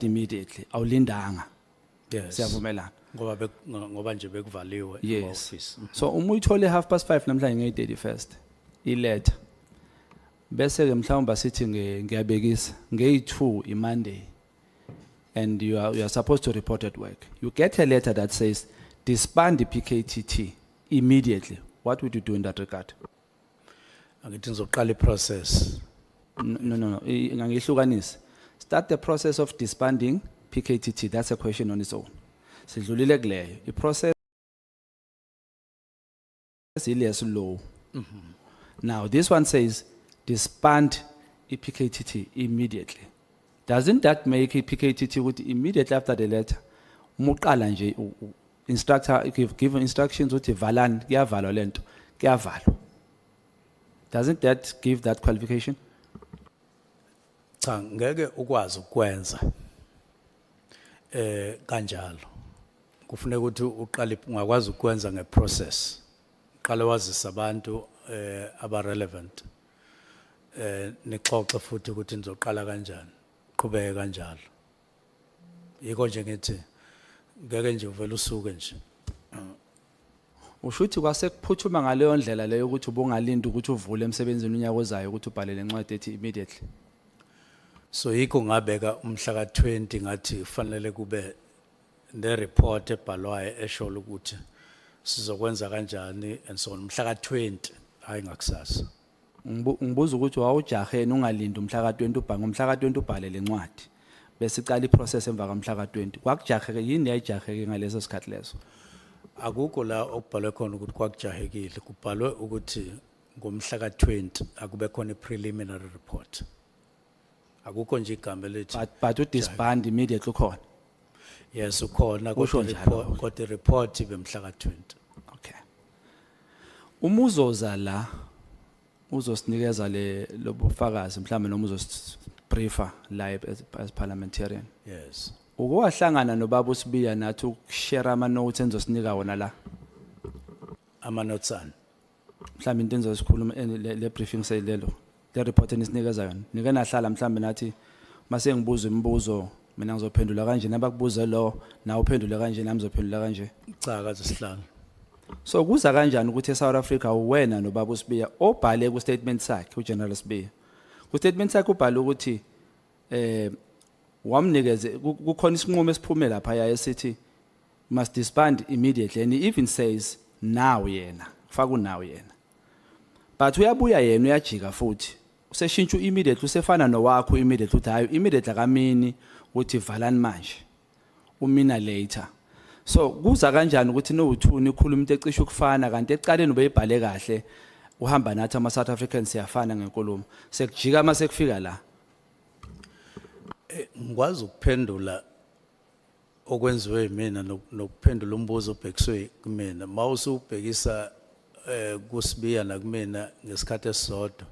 immediately awulindanga Yes. siyavumelana Ngoba nje bekuvaliwe yes office. so uma uyithole 5:30 namhlanje nge-31st iletha bese ke mhlawumbe sithi ngiyabekisa nge-2 iMonday and you are supposed to report at work you get a letter that says disband the PKTT immediately what would you do in that regard Angithi ngizoqala iprocess. no ngangihlukanisa start the process of disbanding PKTT that's a question on its own sidlulile kuleyo iprocess is low now this one says disband PKTT immediately doesn't that make PKTT ukuthi immediately after the letter muqala nje instructor give instructions ukuthi valani kuyavalwa lento kuyavalwa doesn't that give that qualification Cha ngeke ukwazi ukwenza kanjalo kufuneka ukuthi uqale ungakwazi ukwenza ngeprocess uqale wazisa abantu aba relevant nixoxe futhi ukuthi nizoqala kanjani qhubeke kanjalo yiko nje ngithi ngeke nje uvela usuke nje ushuthi kwasekuphuthuma ngaleyo ndlela leyo ukuthi ubungalinda ukuthi uvule emsebenzini unyaka ozayo ukuthi ubhalele incwadi ethi immediately so yiko ngabeka umhla ka20 ngathi kufanele kube ne report ebhalwayo esho ukuthi sizokwenza kanjani and so on umhla ka20 hayi ngakusasa ngibuza ukuthi wawujahene ungalinda umhla ka20 ubhange umhla ka20 ubhalele incwadi bese icala iprocess emva kamhla ka20 kwakujaheke yini yayijaheke ngaleso sikhathi leso akukho la okubhalwe khona ukuthi kwakujahekile kubhalwe ukuthi ngomhla ka20 akube khona preliminary report akukho nje igama lethi but udisband immediately khona yes ukhona kodwa report bemhla ka20 okay umuzoza la uzosinikeza lobufakazi mhlawumbe noma uzosibriefa live as parliamentarian yes ukuwahlangana nobaba uSibiya nathi ukushare ama notes enzosinika wona la ama notes an mhlawumbe into enzosikhuluma le briefing sayilelo le report enisinikeza yona nike nahlala mhlawumbe nathi mase ngibuza imibuzo mina ngizophendula kanje nabakubuze lo nawe uphendule kanje nami ngizophendula kanje cha kaze sihlala so kuza kanjani ukuthi eSouth Africa uwena nobaba uSibiya obhale ku statement sakhe uGeneral Sibiya ku statement sakhe ubhale ukuthi wamnikeze kukhona isinqumo esiphume lapha yaye sithi must disband immediately and he even says now yena faka now yena but uyabuya yena uyajika futhi useshintsha immediately usefana nowakho immediately uthi hayi immediately kamini uthi valani manje umina later so kuza kanjani ukuthi no2 nikhuluma into ecishe ukufana kanti ecaleni ubeyibhale kahle uhamba nathi ama South Africans siyafana ngenkulumo sekujika mase kufika la ngikwazi ukuphendula okwenziwe mina nokuphendula umbuzo obhekiswe kumina mawusubhekisa kuSibiya nakumina ngesikhathi esisodwa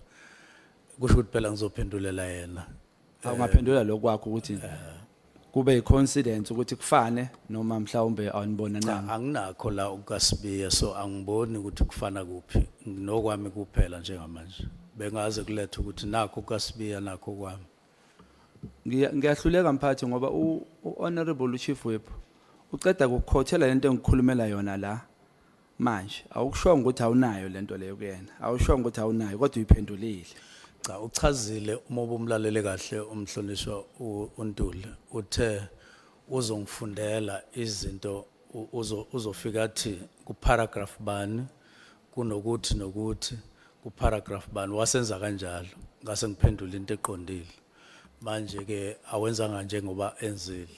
kusho ukuthi phela ngizophendulela yena awungaphendula lokwakho ukuthi kube icoincidence ukuthi kufane noma mhlawumbe awunibona nami anginakho la ukaSibiya so angiboni ukuthi kufana kuphi nokwami kuphela njengamanje bengaze kulethe ukuthi nakho ukaSibiya nakho kwami ngiyahluleka mphathi ngoba honorable chief whip uceda ukukhothela lento engikhulumela yona la manje awukushonga ukuthi awunayo lento leyo kuyena awushonga ukuthi awunayo kodwa uyiphendulile cha uchazile uma ubumlalele kahle umhlonishwa uNtuli uthe uzongifundela izinto uzofika athi ku paragraph bani kunokuthi nokuthi ku paragraph bani wasenza kanjalo ngase ngiphendula into eqondile manje ke awenzanga nje ngoba enzile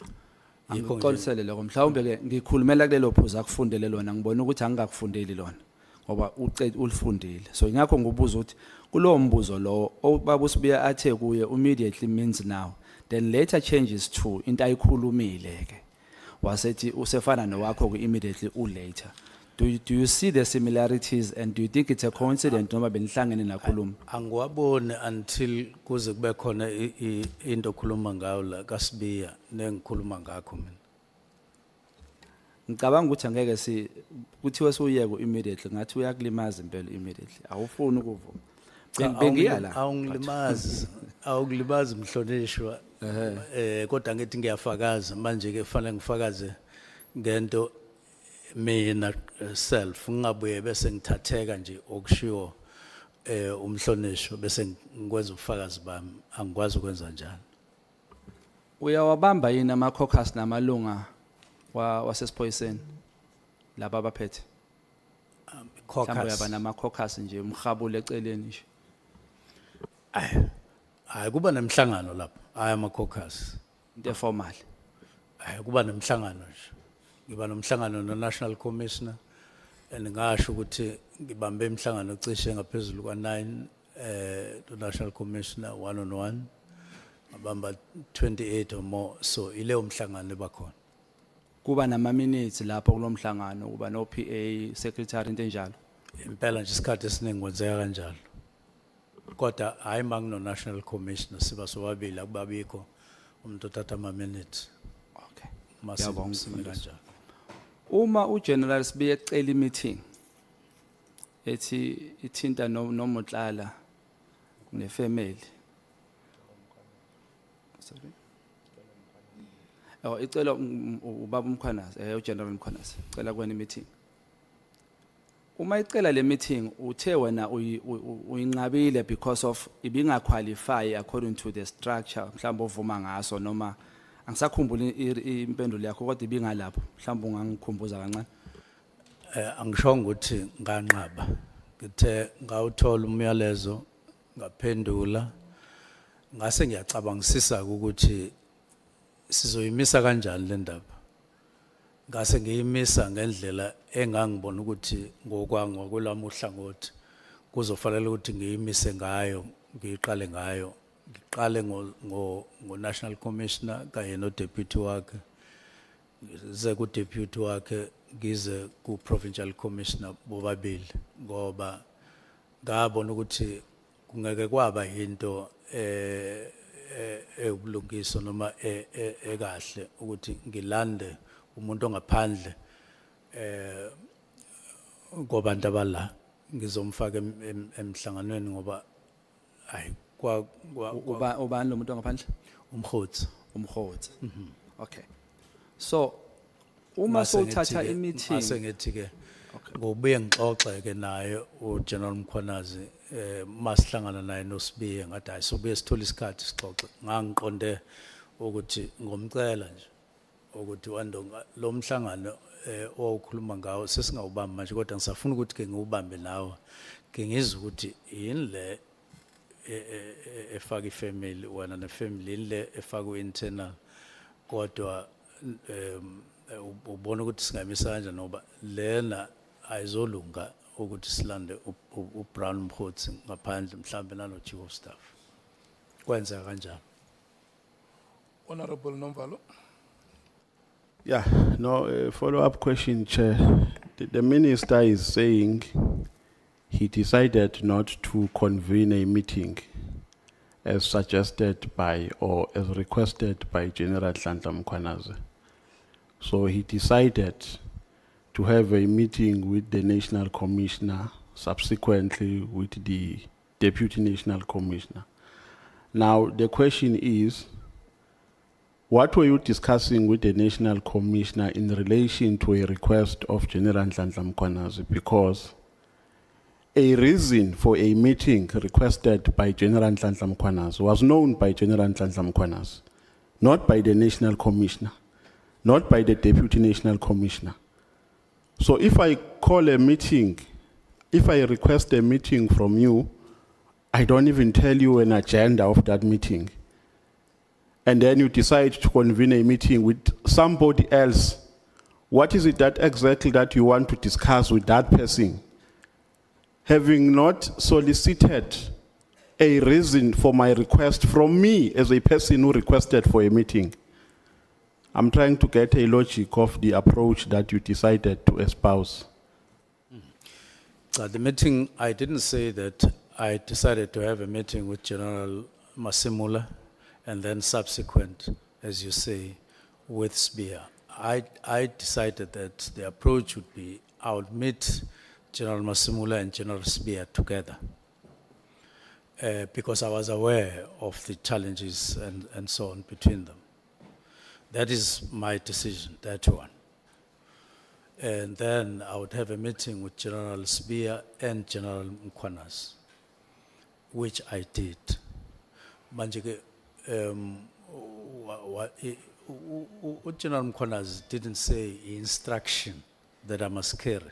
yikho ngiqolisele lokho mhlawumbe ke ngikhulumela kulelo phuza akufundele lona ngibona ukuthi angingakufundeli lona ngoba ucede ulifundile so ingakho ngibuza ukuthi kulowo mbuzo lo obaba uSibiya athe kuye immediately means now then later changes to into ayikhulumile ke wasethi usefana nowakho ku immediately later do you see the similarities and do you think it's a coincidence noma benihlangene nakhuluma angiwabone until kuze kube khona into okhuluma ngayo la kaSibiya nengikhuluma ngakho mina ngicabanga ukuthi angeke kuthiwe suyeke immediately ngathi uyakulimaza impela immediately awufuni ukuvuma bengiyala awungilimazi mhlonishwa Kodwa ngithi ngiyafakaza manje ke kufanele ngifakaze ngento mina self ngingabuye bese ngithatheka nje okushiwo umhlonishwa bese ngikwenza ubufakazi bami angikwazi ukwenza njalo. Uyawabamba yini ama-caucus namalunga wasesiphoyiseni laba abaphethe? Mhlawumbe uyaba nama-caucus nje umrhabule eceleni nje. Hayi kuba nemhlangano lapho hayi ama-caucus. Into formal. Hayi kuba nemhlangano nje. Ngiba nomhlangano no-National Commissioner and ngasho ukuthi ngibambe imhlangano cishe ngaphezulu kwa9 no-National Commissioner 1-on-1 ngabamba 28 or more, so ileyo mhlangano bakhona. Kuba nama-minutes lapho kulomhlangano kuba no PA secretary into enjalo. Impela nje isikhathi esiningi kwenzeka kanjalo. Kodwa hayi mangino-National Commissioner siba sobabili akubabikho umuntu othatha ama-minutes. Okay. Ngiyabonga kanjalo. Uma uGeneral Sibiya ecela i-meeting ethi ithinta noMhlala nefamily. Sorry. Icela ubaba Mkhwanazi, uGeneral Mkhwanazi, icela kwena i-meeting. Uma icela le meeting uthe wena uyinqabile because of ibingaqualify according to the structure mhlawumbe ovuma ngaso noma angisakhumbula impendulo yakho kodwa ibingalapho mhlawumbe ungangikhumbuza kancane. Angishongo ukuthi nganqaba. Ngithe ngawuthola umyalezo ngaphendula ngase ngiyacabangisisa ukuthi sizoyimisa kanjani le ndaba. Ngase ngiyimisa ngendlela engangibona ukuthi ngokwelami uhlangothi kuzofanele ukuthi ngiyimise ngayo, ngiqale ngayo. Ngiqale ngo National Commissioner kanye no deputy wakhe. Ngize ku deputy wakhe ngize ku Provincial Commissioner bobabili ngoba ngabona ukuthi kungeke kwaba into ebulungiso noma ekahle ukuthi ngilande umuntu ongaphandle ngobantu abala ngizomfaka emhlanganweni ngoba hayi ubani lo muntu ongaphandle? Umkhotsi. Okay. So uma sowuthatha i-meeting asengithi ke ngobuye ngixoxe ke naye uGeneral Mkhwanazi masihlangana naye noSibiya ngathi hayi sobuye sithola isikhathi sixoxe. Ngangiqonde ukuthi ngomcela nje ukuthi wandonga lo mhlangano okhuluma ngawo sesingawubamba manje kodwa ngisafuna ukuthi ke ngiwubambe nawe ke ngizwe ukuthi yini le efaka ifamily wena nefamily le efaka internal kodwa ubona ukuthi singamisa kanjani ngoba lena ayizolunga ukuthi silande uBrown Mkhotsi ngaphandle mhlambe nano chief of staff kwenza kanjani. Honorable Nomvalo. Yeah, no, follow-up question, Chair. The minister is saying he decided not to convene a meeting as suggested by or as requested by General Nhlanhla Mkhwanazi. So he decided to have a meeting with the National Commissioner, subsequently with the Deputy National Commissioner. Now, the question is, what were you discussing with the National Commissioner in relation to a request of General Nhlanhla Mkhwanazi? Because a reason for a meeting requested by General Nhlanhla Mkhwanazi was known by General Nhlanhla Mkhwanazi, not by the National Commissioner, not by the Deputy National Commissioner. So if I call a meeting, if I request a meeting from you, I don't even tell you an agenda of that meeting. And then you decide to convene a meeting with somebody else. What is it that exactly that you want to discuss with that person? Having not solicited a reason for my request from me as a person who requested for a meeting. I'm trying to get a logic of the approach that you decided to espouse. The meeting, I didn't say that I decided to have a meeting with General Masimula and then subsequent, as you say, with Sibiya. I decided that the approach would be I would meet General Masimula and General Sibiya together. because I was aware of the challenges and so on between them. That is my decision, that one. And then I would have a meeting with General Spear and General Mkhwanazi, which I did. Manje ke, General Mkhwanazi didn't say instruction that I must carry.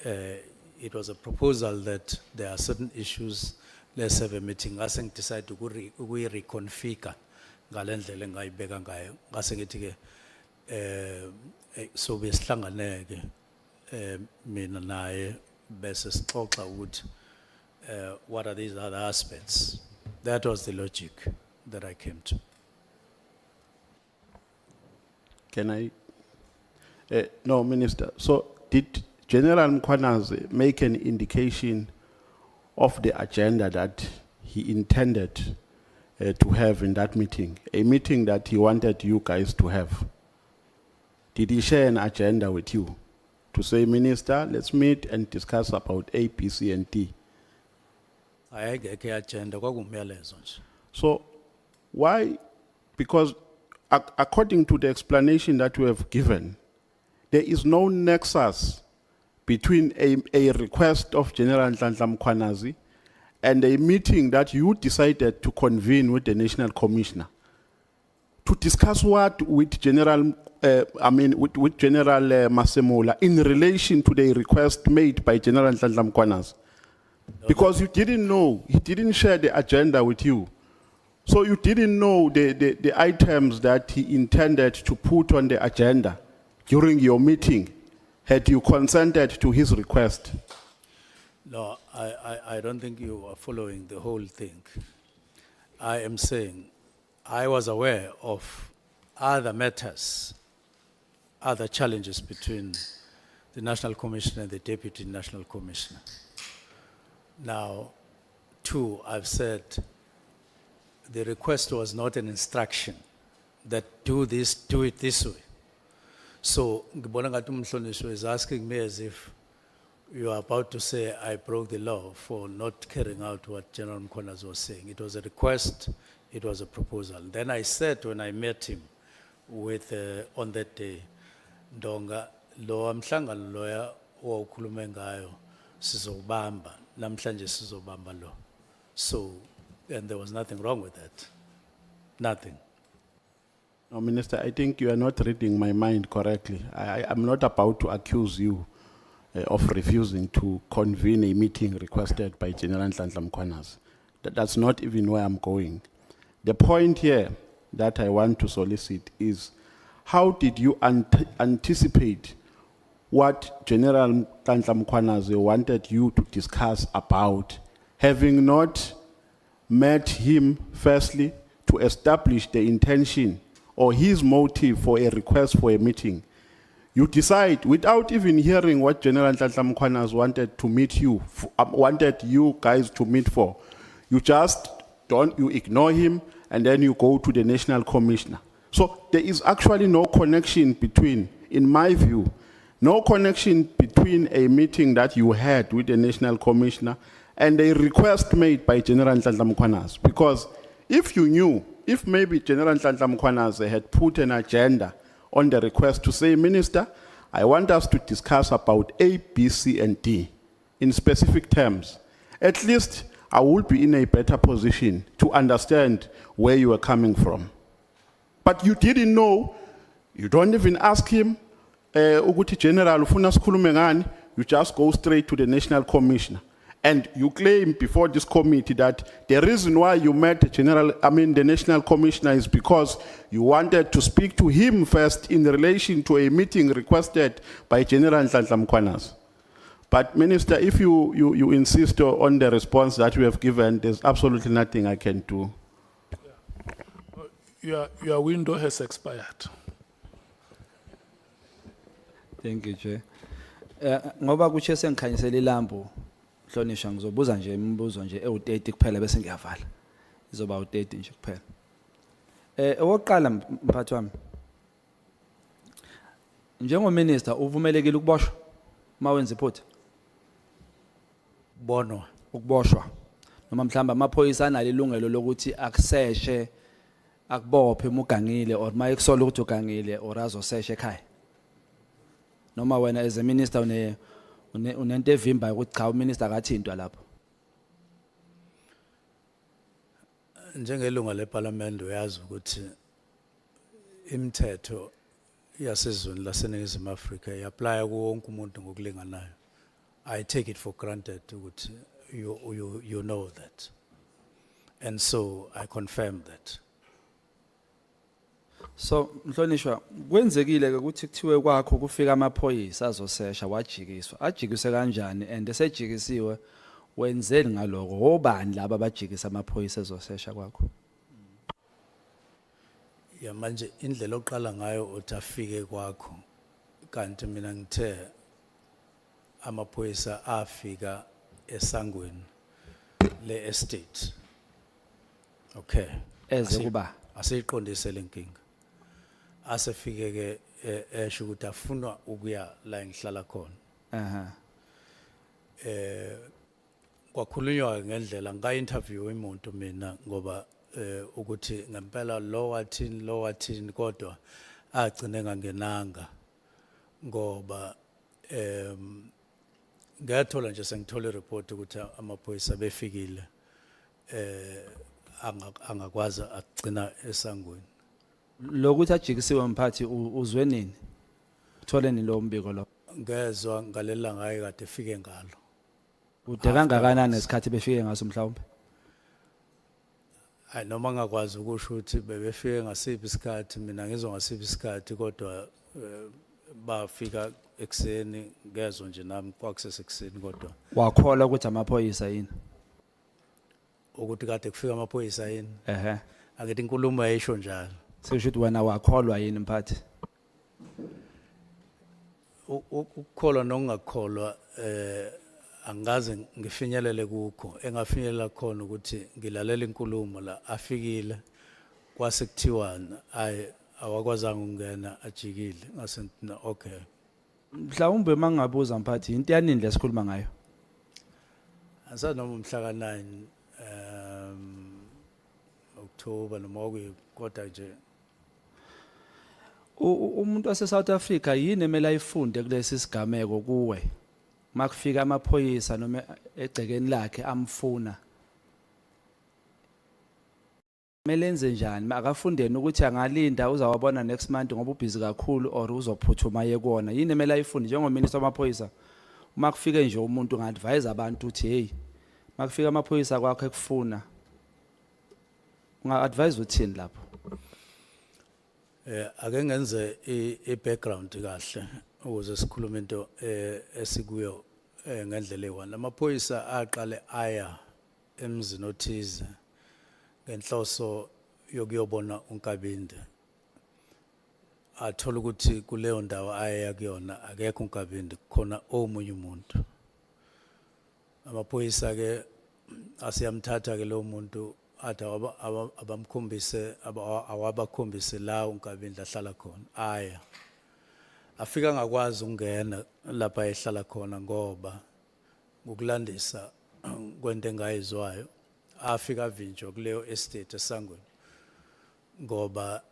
It was a proposal that there are certain issues, let's have a meeting. I think decide to reconfigure ngalendlela engayibeka ngayo. Ngase ngithi ke so besihlanganeke mina naye bese sixoxa ukuthi what are these other aspects. That was the logic that I came to. Can I? No, Minister. So did General Mkhwanazi make an indication of the agenda that he intended to have in that meeting? A meeting that he wanted you guys to have? Did he share an agenda with you? To say, Minister, let's meet and discuss about A, B, C, and D. Ayeke agenda kwakumyalezo nje. So why? Because according to the explanation that you have given, there is no nexus between a request of General Nhlanhla Mkhwanazi and a meeting that you decided to convene with the National Commissioner. To discuss what with General, with General Masemola in relation to the request made by General Nhlanhla Mkhwanazi. Because you didn't know, he didn't share the agenda with you. So you didn't know the items that he intended to put on the agenda during your meeting, had you consented to his request. No, I don't think you are following the whole thing. I am saying I was aware of other matters, other challenges between the National Commissioner and the Deputy National Commissioner. Now, two, I've said the request was not an instruction that do this, do it this way. So, ngibona ngathi umhlonishwa is asking me as if you are about to say I broke the law for not carrying out what General Mkhwanazi was saying. It was a request, it was a proposal. Then I said when I met him with, on that day, Ndonga, lo mhlangano loya owukhulume ngayo sizobamba, namhlanje sizobamba lo. So, and there was nothing wrong with that. Nothing. No, Minister, I think you are not reading my mind correctly. I'm not about to accuse you of refusing to convene a meeting requested by General Nhlanhla Mkhwanazi. That's not even where I'm going. The point here that I want to solicit is, how did you anticipate what General Nhlanhla Mkhwanazi wanted you to discuss about, having not met him firstly to establish the intention or his motive for a request for a meeting? You decide without even hearing what General Nhlanhla Mkhwanazi wanted to meet you, wanted you guys to meet for. You just you ignore him and then you go to the National Commissioner. So there is actually no connection between, in my view, no connection between a meeting that you had with the National Commissioner and a request made by General Nhlanhla Mkhwanazi. Because if you knew, if maybe General Nhlanhla Mkhwanazi had put an agenda on the request to say, Minister, I want us to discuss about A, B, C, and D in specific terms, at least I would be in a better position to understand where you are coming from. But you didn't know, you don't even ask him, Uguti General, ufuna sikhulume ngani, you just go straight to the National Commissioner. And you claim before this committee that the reason why you met the National Commissioner is because you wanted to speak to him first in relation to a meeting requested by General Nhlanhla Mkhwanazi. But Minister, if you insist on the response that you have given, there's absolutely nothing I can do. Your window has expired. Thank you, Chair. Ngoba kuche sengikhanyisela ilambu, Hlonishwa ngizobuza nje imibuzo nje ewu30 kuphela bese ngiyavala. Izoba u30 nje kuphela. Owokuqala mphathi wami. Njengominister uvumelekile ukuboshwa mawenza iphutha? Bonwa. Ukuboshwa. noma mhlamba amaphoyisa analo ilungelo lokuthi akuseshe akubophe umugangile or mayekusola ukuthi ugangile or azoseshe ekhaya noma wena as a minister unento evimba ukuthi cha uminister akathintwa lapho Njengelunga leParliament uyazi ukuthi imithetho yasezweni laseNingizimu Afrika iapply kuwo wonke umuntu ngokulinganayo. I take it for granted ukuthi you know that. And so I confirm that. so Mhlonishwa kwenzekile ke ukuthi kuthiwe kwakho kufika amaphoyisa azosesha wajikiswa ajikiswe kanjani and esejikisiwe wenzeni ngaloko obani laba abajikisa amaphoyisa ezosesha kwakho Ya manje indlela oqala ngayo uthafike kwakho kanti mina ngithe amaphoyisa afika esangweni le estate. Okay. eze kuba Asiyiqondise lenkinga. Asefike ke esho ukuthi afuna ukuya la engihlala khona. aha Kwakhulunywa ngendlela nga-interview imuntu mina ngoba ukuthi ngempela lo wathini kodwa agcine ngangenanga ngoba ngathola nje sengithola ireport ukuthi amaphoyisa befikile angakwazi agcina esangweni. lokuthi ajikisiwe umphathi uzwe nini uthole nini lo mbiko lo Ngezwe ngalela ngaye kade efike ngalo. ude kangakanani nesikhathi befike ngaso mhlawumbe Hayi noma ngakwazi ukusho ukuthi bebefike ngasiphi isikhathi mina ngizwa ngasiphi isikhathi kodwa bafika ekseni ngezwe nje nami kwakusesekuseni kodwa wakhola ukuthi amaphoyisa yini ukuthi kade kufika amaphoyisa yini ehe angithi inkulumo yayisho njalo. sesho ukuthi wena wakholwa yini mphathi Ukukholwa nokungakholwa angaze ngifinyelele kukho engafinyelela khona ukuthi ngilalela inkulumo la afikile kwase kuthiwana awakwazanga ukungena ajikile ngase ngithi okay mhlawumbe mangabuza mphathi into yanini lesikhuluma ngayo asanoma umhla ka9 October noma kodwa nje umuntu wase South Africa yini emele ayifunde kulesi sigameko kuwe makufika amaphoyisa noma egcekeni lakhe amfuna mele enze njani akafundeni ukuthi angalinda uzawabona next month ngoba ubhizi kakhulu or uzophuthuma yekona yini emele ayifunde njengominister wamaphoyisa uma kufike nje umuntu unga-advise abantu ukuthi hey makufika amaphoyisa kwakho ekufuna unga-advise uthini lapho ake ngenze i-background kahle ukuze sikhulume into esikuyo ngendlela eyi-1. Amaphoyisa aqale aya emzini othize ngenhloso yokuyobona uNkabinde. Athola ukuthi kuleyo ndawo aya kuyona akekho uNkabinde kukhona omunye umuntu. Amaphoyisa ke asiyamthatha ke lo muntu athi abamkhombise awabakhombise la uNkabinde ahlala khona aya afika ngakwazi ukungena lapha ehlala khona ngoba ngokulandisa kwento engayizwayo afika avinjwa kuleyo estate esangweni ngoba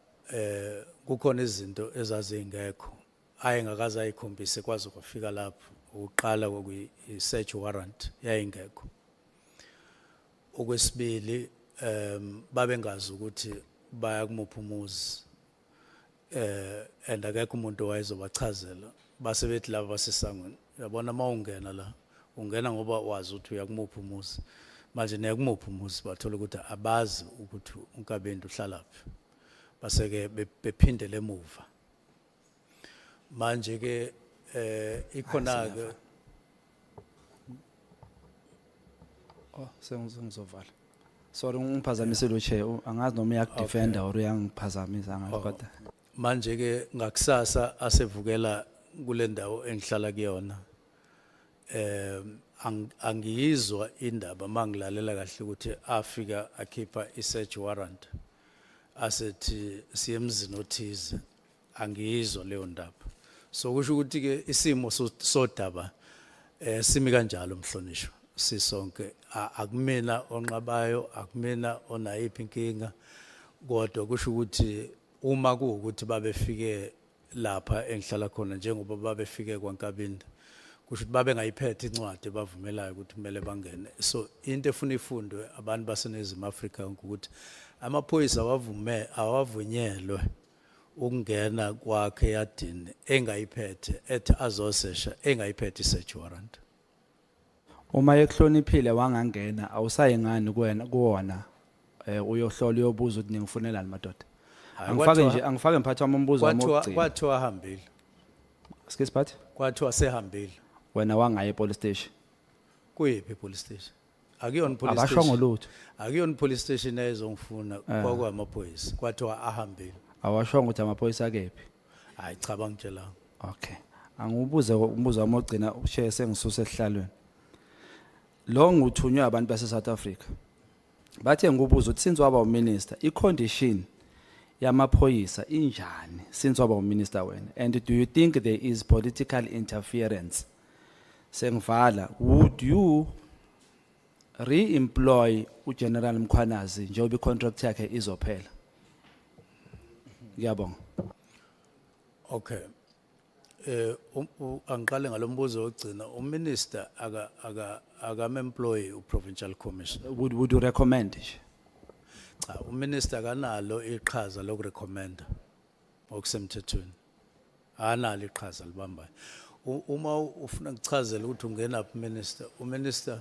kukhona izinto ezazingekho ayengakaze ayikhombise kwazi ukufika lapho uqala kokuyi-search warrant yayingekho. Okwesibili babengazi ukuthi baya kumuphi umuzi and akekho umuntu wayezobachazela base bethi laba basesangweni yabona mawungena la ungena ngoba wazi ukuthi uyakumuphi umuzi manje nekumuphi umuzi bathola ukuthi abazi ukuthi uNkabinde uhlalaphi base ke bephindele emuva manje ke ikhona ke sengizovala sorry ungiphazamisile uche angazi noma uyakudefenda or uyangiphazamisa ngayo kodwa manje ke ngakusasa asevukela kule ndawo engihlala kuyona angiyizwa indaba mangilalela kahle ukuthi afika akhipha i-search warrant asethi siyemzini othize angiyizwa leyo ndaba so kusho ukuthi ke isimo sodaba simi kanjalo Mhlonishwa sisonke akumina onqabayo akumina onayiphi inkinga kodwa kusho ukuthi uma kuukuthi babefike lapha engihlala khona njengoba babefike kwaNkabinde kusho ukuthi babe ngayiphethe incwadi bavumelayo ukuthi kumele bangene so into efuna ifundwe abantu baseNingizimu Afrika ukuthi amaphoyisa awavunyelwe ukungena kwakhe yadini engayiphethe ethi azosesha engayiphethe search warrant. Uma ekuhloniphile wangangena awusayengani kuwona uyohlola uyobuza ukuthi ningifunelani madoda. Angifake mphathi wami umbuzo wami wokugcina. Kwathiwa ahambile. Excuse phathi? Kwathiwa sehambile. Wena wangaye police station. Kuyiphi police station? Akuyona police station. Abasho ngolutho. Akuyona police station ezongifuna kwakwamaphoyisa. Kwathiwa ahambile. Awasho ukuthi amaphoyisa akephi. Hayi cha bangitshela. Okay. Angibuze umbuzo wami wokugcina ushiye sengisuse esihlalweni. Lo nguthunywa abantu base South Africa. Bathe ngibuza ukuthi since waba uminister icondition yamaphoyisa injani since waba uminister wena and do you think there is political interference? Sengivala, would you re-employ uGeneral Mkhwanazi njengoba icontract yakhe izophela? Ngiyabonga. Okay. Angiqale ngalombuzo wokugcina uminister aka provincial commissioner. Would you recommend? Cha uminister kanalo iqhaza lokurecommenda okusemthethweni. Analo iqhaza libambayo. Uma ufuna ukuchazela ukuthi ungena minister, uminister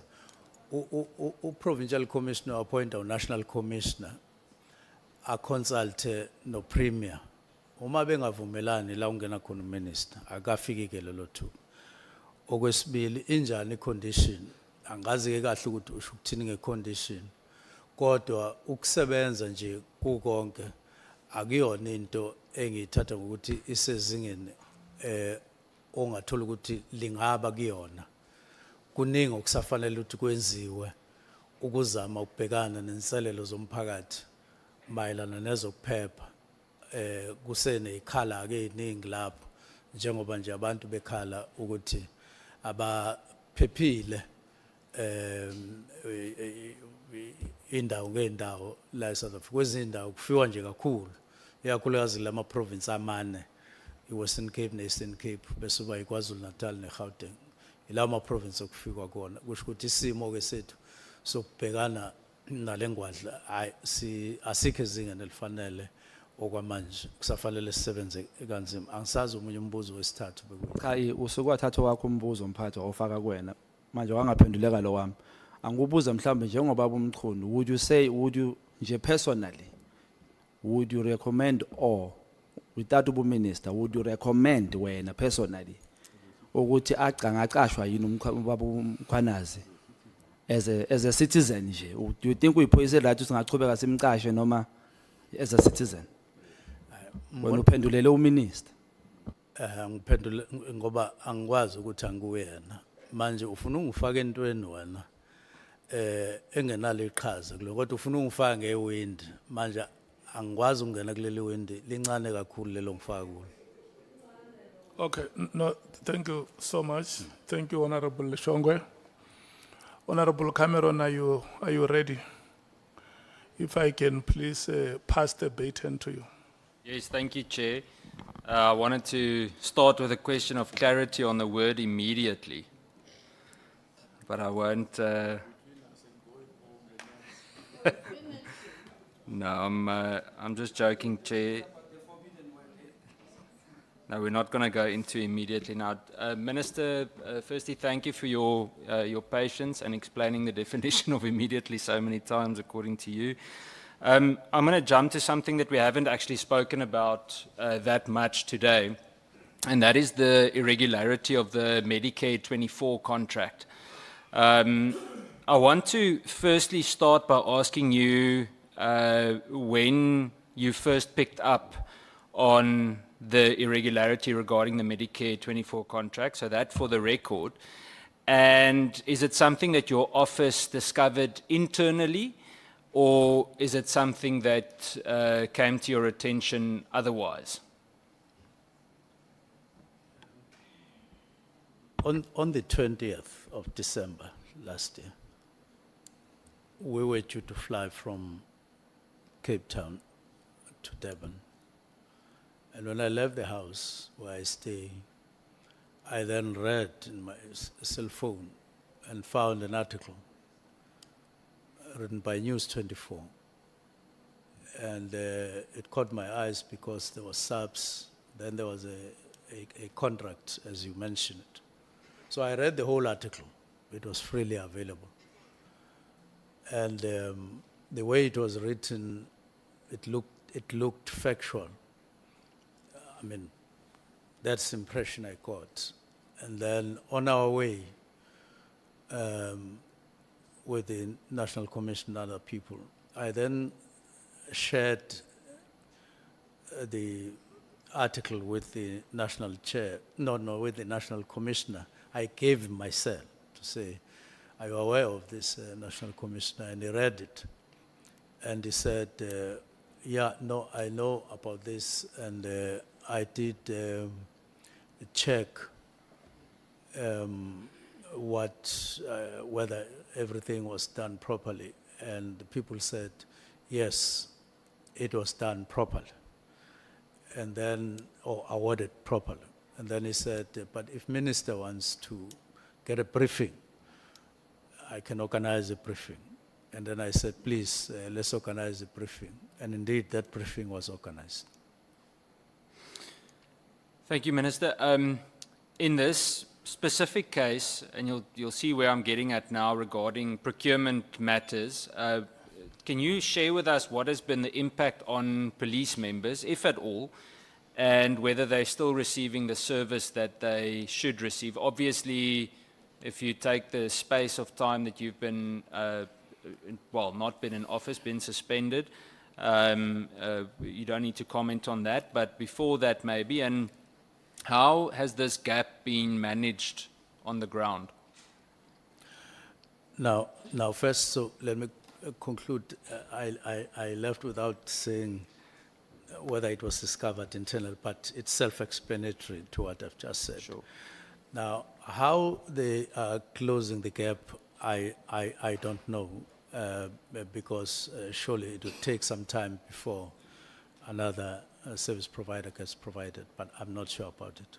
provincial commissioner appoint national commissioner a consult no premier. Uma bengavumelani la ungena khona uminister akafiki ke lelo thuba. Okwesibili injani condition angazi ke kahle ukuthi usho ukuthini ngecondition kodwa ukusebenza nje kukonke akuyona into engiyithatha ngokuthi isezingeni ongathola ukuthi lingaba kuyona kuningi okusafanele ukuthi kwenziwe ukuzama ukubhekana nenselelo zomphakathi mayelana nezokuphepha kusene ikhala ke iningi lapho njengoba nje abantu bekhala ukuthi abaphephile indawo ngendawo la eSouth Africa kwezindawo kufiwa nje kakhulu ikakhulukazi lama province amane iWestern Cape neEastern Cape bese kuba iKwaZulu Natal neGauteng ila ama province okufikwa kona kusho ukuthi isimo ke sethu sokubhekana nalengwadla asikho ezingeni elifanele okwamanje kusafanele sisebenze kanzima angisazi umunye umbuzo wesithathu bekuyi cha usuku wathatha wakho umbuzo umphathi ofaka kuwena manje wangaphenduleka lo wami angubuza mhlambe njengoba umchunu would you nje personally would you recommend or without ubu minister would you recommend wena personally ukuthi acashwa yini ubaba uMkhwanazi as a citizen nje do you think uyiphoyise right usingachubeka simcashe noma as a citizen wena uphendulele uminister ngiphendule ngoba angikwazi ukuthi angikuyena manje ufuna ungifake entweni wena engenalo iqhaza kulo kodwa ufuna ungifaka ngewind manje angikwazi ukungena kuleli wind lincane kakhulu lelo ngifaka kulo. Okay, no, thank you so much. Thank you, Honorable Shongwe. Honorable Cameron, are you ready? If I can please pass the baton to you. Yes, thank you, Chair. I wanted to start with a question of clarity on the word immediately, but I won't. No, I'm just joking, Chair. No, we're not going to go into immediately now. Minister, firstly, thank you for your patience and explaining the definition of immediately so many times, according to you. I'm going to jump to something that we haven't actually spoken about that much today, and that is the irregularity of the Medicare 24 contract. I want to firstly start by asking you when you first picked up on the irregularity regarding the Medicare 24 contract, so that for the record. And is it something that your office discovered internally, or is it something that came to your attention otherwise? On the 20th of December last year. We were due to fly from Cape Town to Durban. And when I left the house where I stay, I then read in my cell phone and found an article written by News 24. And it caught my eyes because there was SAPS, then there was a contract, as you mentioned. So I read the whole article. It was freely available. And the way it was written, it looked factual. I mean, that's the impression I got. And then on our way, with the National Commission and other people, I then shared the article with the national chair, with the national commissioner. I gave him my cell to say, are you aware of this, national commissioner? And he read it. And he said, yeah, no, I know about this. And I did check whether everything was done properly. And the people said, yes, it was done properly. And then, or awarded properly. And then he said, but if minister wants to get a briefing, I can organize a briefing. And then I said, please, let's organize a briefing. And indeed, that briefing was organized. Thank you, Minister. In this specific case, and you'll see where I'm getting at now regarding procurement matters, can you share with us what has been the impact on police members, if at all, and whether they're still receiving the service that they should receive? Obviously, if you take the space of time that you've been, not been in office, been suspended, you don't need to comment on that, but before that maybe, and how has this gap been managed on the ground? Now first, so let me conclude. I left without saying whether it was discovered internal, but it's self-explanatory to what I've just said. Sure. Now, how they are closing the gap, I don't know, because surely it would take some time before another service provider gets provided, but I'm not sure about it.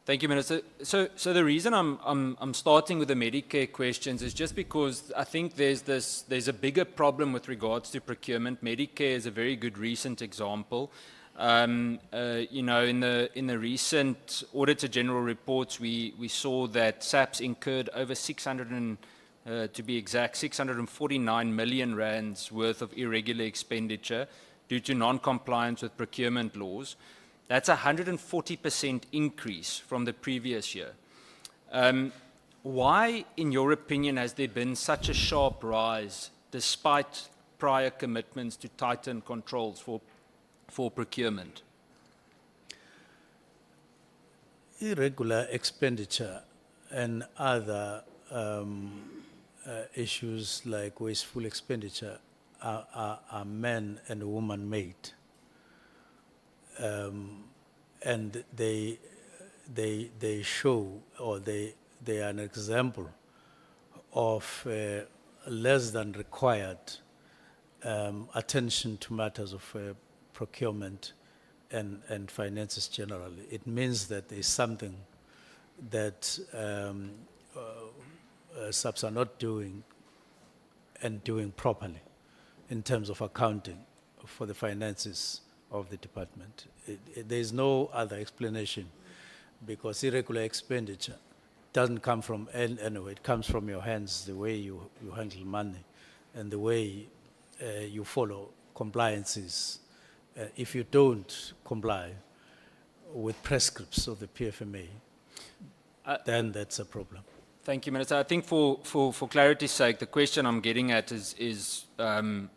Thank you, Minister. So the reason I'm starting with the Medicare questions is just because I think there's a bigger problem with regards to procurement. Medicare is a very good recent example. In the recent Auditor General reports, we saw that SAPS incurred over 649 million rands worth of irregular expenditure due to non-compliance with procurement laws. That's a 140% increase from the previous year. Why, in your opinion, has there been such a sharp rise despite prior commitments to tighten controls for procurement? Irregular expenditure and other issues like wasteful expenditure are men and woman made. And they show, or they are an example of less than required attention to matters of procurement and finances generally. It means that there is something that SAPS are not doing and doing properly in terms of accounting for the finances of the department. There is no other explanation, because irregular expenditure doesn't come from anywhere. It comes from your hands, the way you handle money and the way you follow compliances. If you don't comply with prescripts of the PFMA, then that's a problem. Thank you, Minister. I think for clarity's sake, the question I'm getting at is there an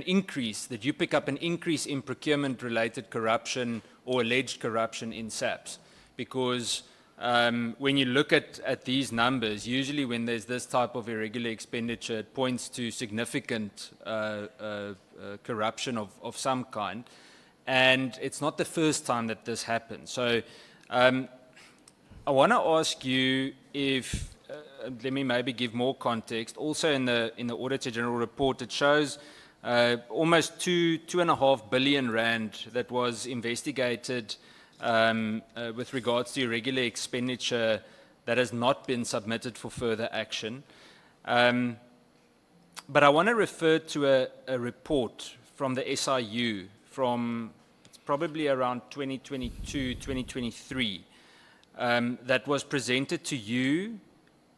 increase, that you pick up an increase in procurement-related corruption or alleged corruption in SAPS? Because when you look at these numbers, usually when there's this type of irregular expenditure, it points to significant corruption of some kind. And it's not the first time that this happened. So I want to ask you if let me maybe give more context. Also in the Auditor General report, it shows almost 2.5 billion rand that was investigated with regards to irregular expenditure that has not been submitted for further action. But I want to refer to a report from the SIU from it's probably around 2022, 2023, that was presented to you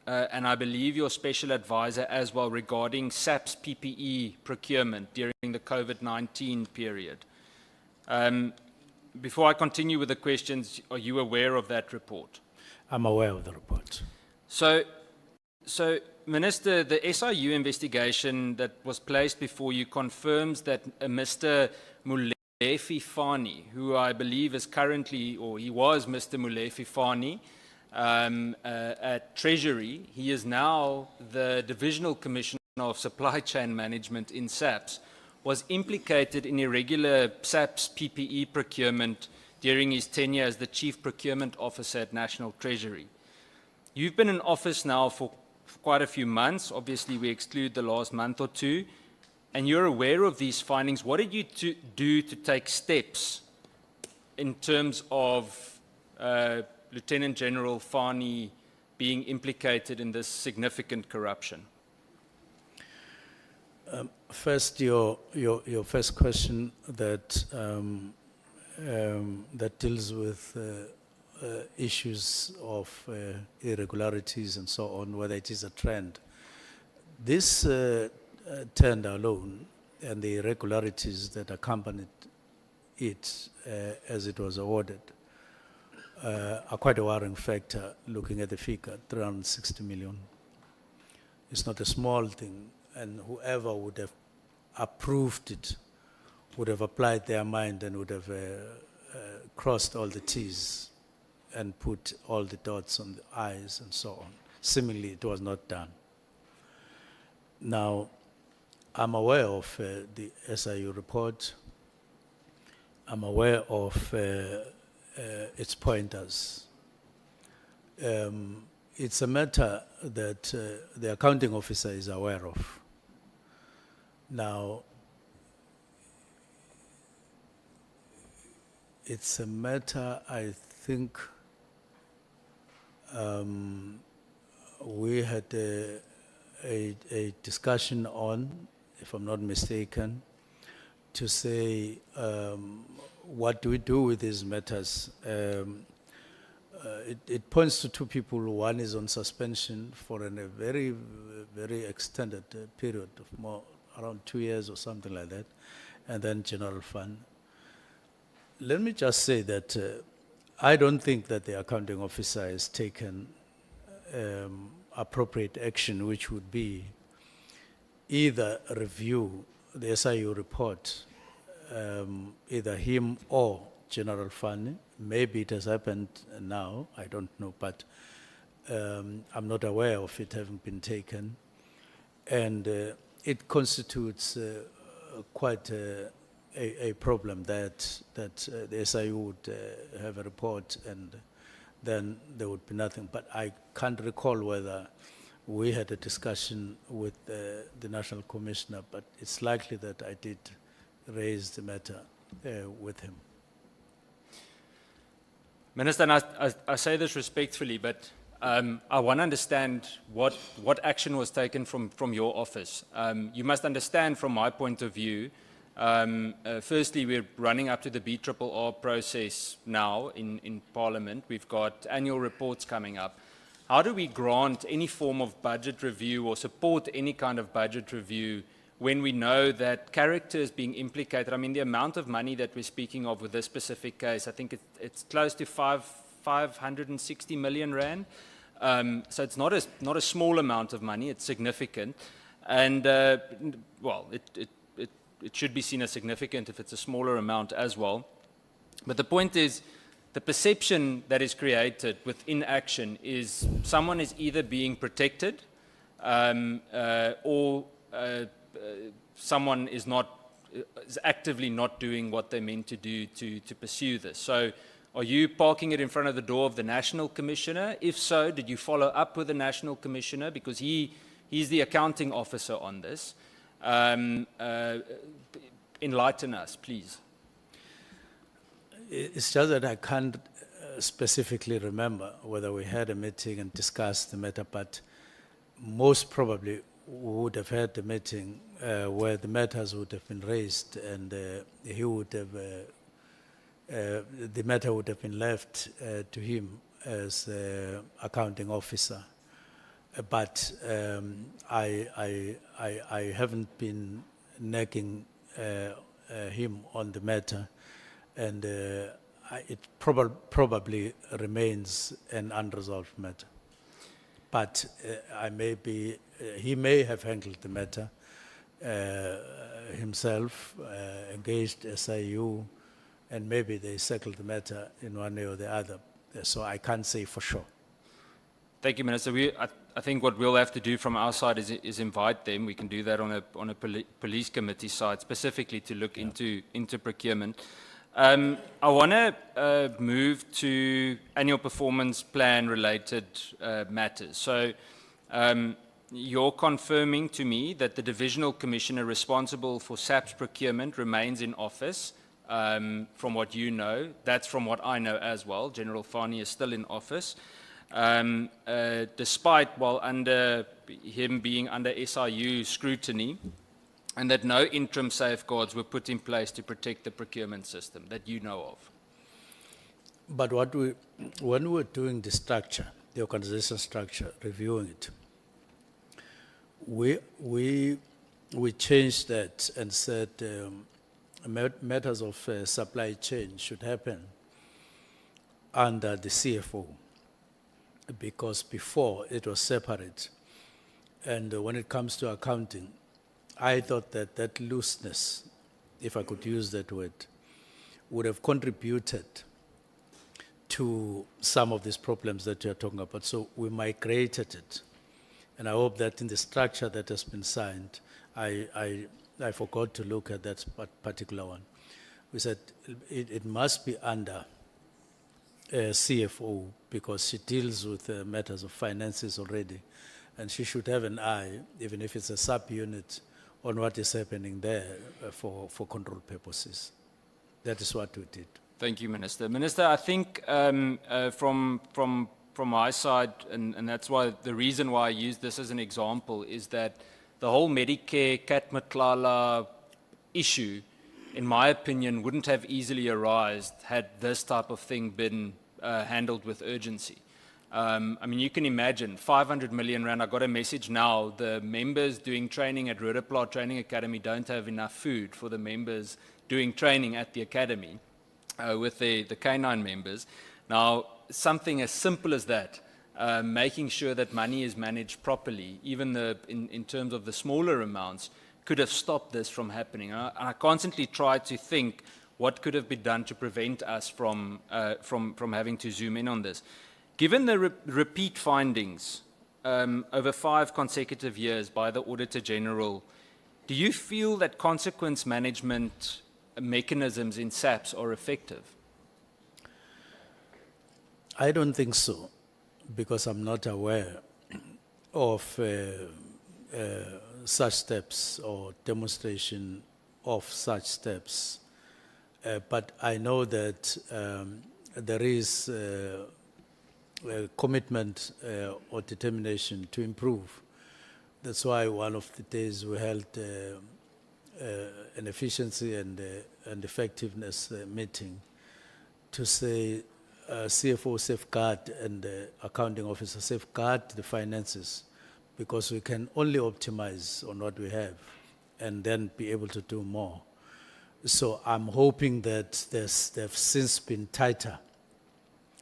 and I believe your special advisor as well regarding SAP's PPE procurement during the COVID-19 period. Before I continue with the questions, are you aware of that report? I'm aware of the report. So Minister, the SIU investigation that was placed before you confirms that Mr. Molefi Fani, who I believe is currently, or he was Mr. Molefi Fani, at Treasury, he is now the Divisional Commissioner of Supply Chain Management in SAPS, was implicated in irregular SAPS PPE procurement during his tenure as the Chief Procurement Officer at National Treasury. You've been in office now for quite a few months. Obviously, we exclude the last month or two, and you're aware of these findings. What did you do to take steps in terms of Lieutenant General Fani being implicated in this significant corruption? First, your first question that that deals with issues of irregularities and so on, whether it is a trend. This tender alone and the irregularities that accompanied it as it was awarded are quite a worrying factor looking at the figure, 360 million. It's not a small thing, and whoever would have approved it would have applied their mind and would have crossed all the T's and put all the dots on the I's and so on. Similarly, it was not done. Now, I'm aware of the SIU report. I'm aware of its pointers. It's a matter that the accounting officer is aware of. Now, it's a matter, I think, we had a discussion on, if I'm not mistaken, to say, what do we do with these matters? It points to two people. One is on suspension for a very, very extended period of around 2 years or something like that, and then general fund. Let me just say that I don't think that the accounting officer has taken appropriate action, which would be either review the SIU report, either him or General Fund. Maybe it has happened now, I don't know, but I'm not aware of it having been taken. And it constitutes quite a problem that the SIU would have a report and then there would be nothing. But I can't recall whether we had a discussion with the National Commissioner, but it's likely that I did raise the matter with him. Minister, and I say this respectfully, but I want to understand what action was taken from your office. You must understand from my point of view, firstly, we're running up to the BRRR process now in Parliament. We've got annual reports coming up. How do we grant any form of budget review or support any kind of budget review when we know that character is being implicated? I mean, the amount of money that we're speaking of with this specific case, I think it's close to 560 million rand. So it's not a small amount of money, it's significant. And, well, it should be seen as significant if it's a smaller amount as well. But the point is, the perception that is created with inaction is someone is either being protected or someone is actively not doing what they're meant to do to pursue this. So Are you parking it in front of the door of the National Commissioner? If so, did you follow up with the National Commissioner? Because he's the accounting officer on this. Enlighten us, please. It's just that I can't specifically remember whether we had a meeting and discussed the matter, but most probably we would have had a meeting where the matters would have been raised, and he would have, the matter would have been left to him as accounting officer. But I haven't been nagging him on the matter, and it probably remains an unresolved matter. But he may have handled the matter himself, engaged SIU, and maybe they settled the matter in one way or the other. So I can't say for sure. Thank you, Minister. I think what we'll have to do from our side is invite them. We can do that on a police committee side, specifically to look into procurement. I want to move to annual performance plan related matters. So you're confirming to me that the divisional commissioner responsible for SAP's procurement remains in office. From what you know, that's from what I know as well. General Fani is still in office. Despite, while under him being under SIU scrutiny, and that no interim safeguards were put in place to protect the procurement system that you know of. But when we were doing the structure, the organization structure, reviewing it, we changed that and said matters of supply chain should happen under the CFO, because before it was separate. And when it comes to accounting, I thought that looseness, if I could use that word, would have contributed to some of these problems that you're talking about. So we migrated it. And I hope that in the structure that has been signed, I forgot to look at that particular one. We said it must be under CFO, because she deals with matters of finances already. And she should have an eye, even if it's a sub-unit, on what is happening there for control purposes. That is what we did. Thank you, Minister. Minister, I think from my side, and that's why the reason why I use this as an example is that the whole Medicare Nhlanhla issue, in my opinion, wouldn't have easily arisen had this type of thing been handled with urgency. I mean, you can imagine, 500 million rand. I got a message now, the members doing training at Rudapla Training Academy don't have enough food for the members doing training at the academy with the K9 members. Now, something as simple as that, making sure that money is managed properly, even in terms of the smaller amounts, could have stopped this from happening. And I constantly try to think what could have been done to prevent us from having to zoom in on this. Given the repeat findings over 5 consecutive years by the Auditor General, do you feel that consequence management mechanisms in SAPS are effective? I don't think so, because I'm not aware of such steps or demonstration of such steps. But I know that there is a commitment or determination to improve. That's why one of the days we held an efficiency and effectiveness meeting to say CFO safeguard and accounting officer safeguard the finances, because we can only optimize on what we have and then be able to do more. So I'm hoping that there've since been tighter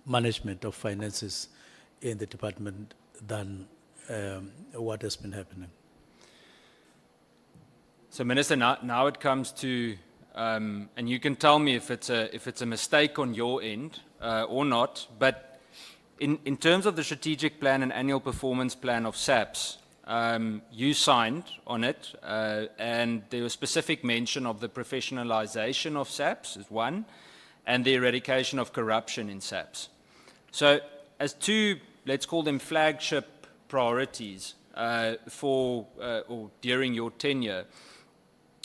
management of finances in the department than what has been happening. So, Minister, now it comes to, and you can tell me if it's a mistake on your end or not, but in terms of the strategic plan and annual performance plan of SAPS, you signed on it, and there was specific mention of the professionalization of SAPS as one, and the eradication of corruption in SAPS. So as two, let's call them flagship priorities or during your tenure,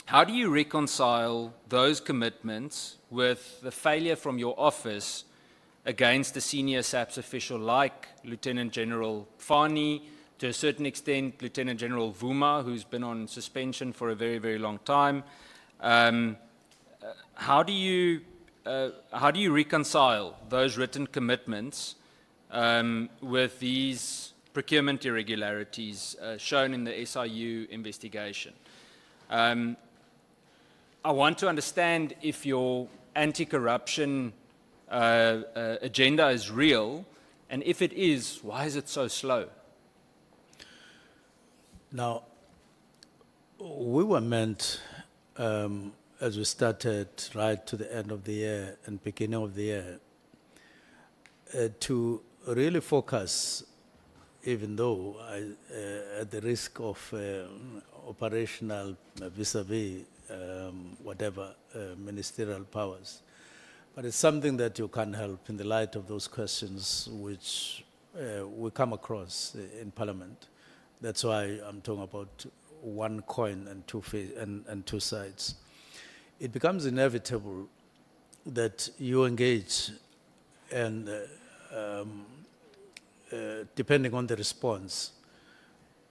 how do you reconcile those commitments with the failure from your office against a senior SAPS official like Lieutenant General Mkhwanazi, to a certain extent Lieutenant General Vuma, who's been on suspension for a very, very long time? How do you reconcile those written commitments with these procurement irregularities shown in the SIU investigation? I want to understand if your anti-corruption agenda is real, and if it is, why is it so slow? Now, we were meant, as we started right to the end of the year and beginning of the year, to really focus, even though at the risk of operational vis-a-vis whatever ministerial powers. But it's something that you can't help in the light of those questions which we come across in Parliament. That's why I'm talking about one coin and two sides. It becomes inevitable that you engage, and depending on the response,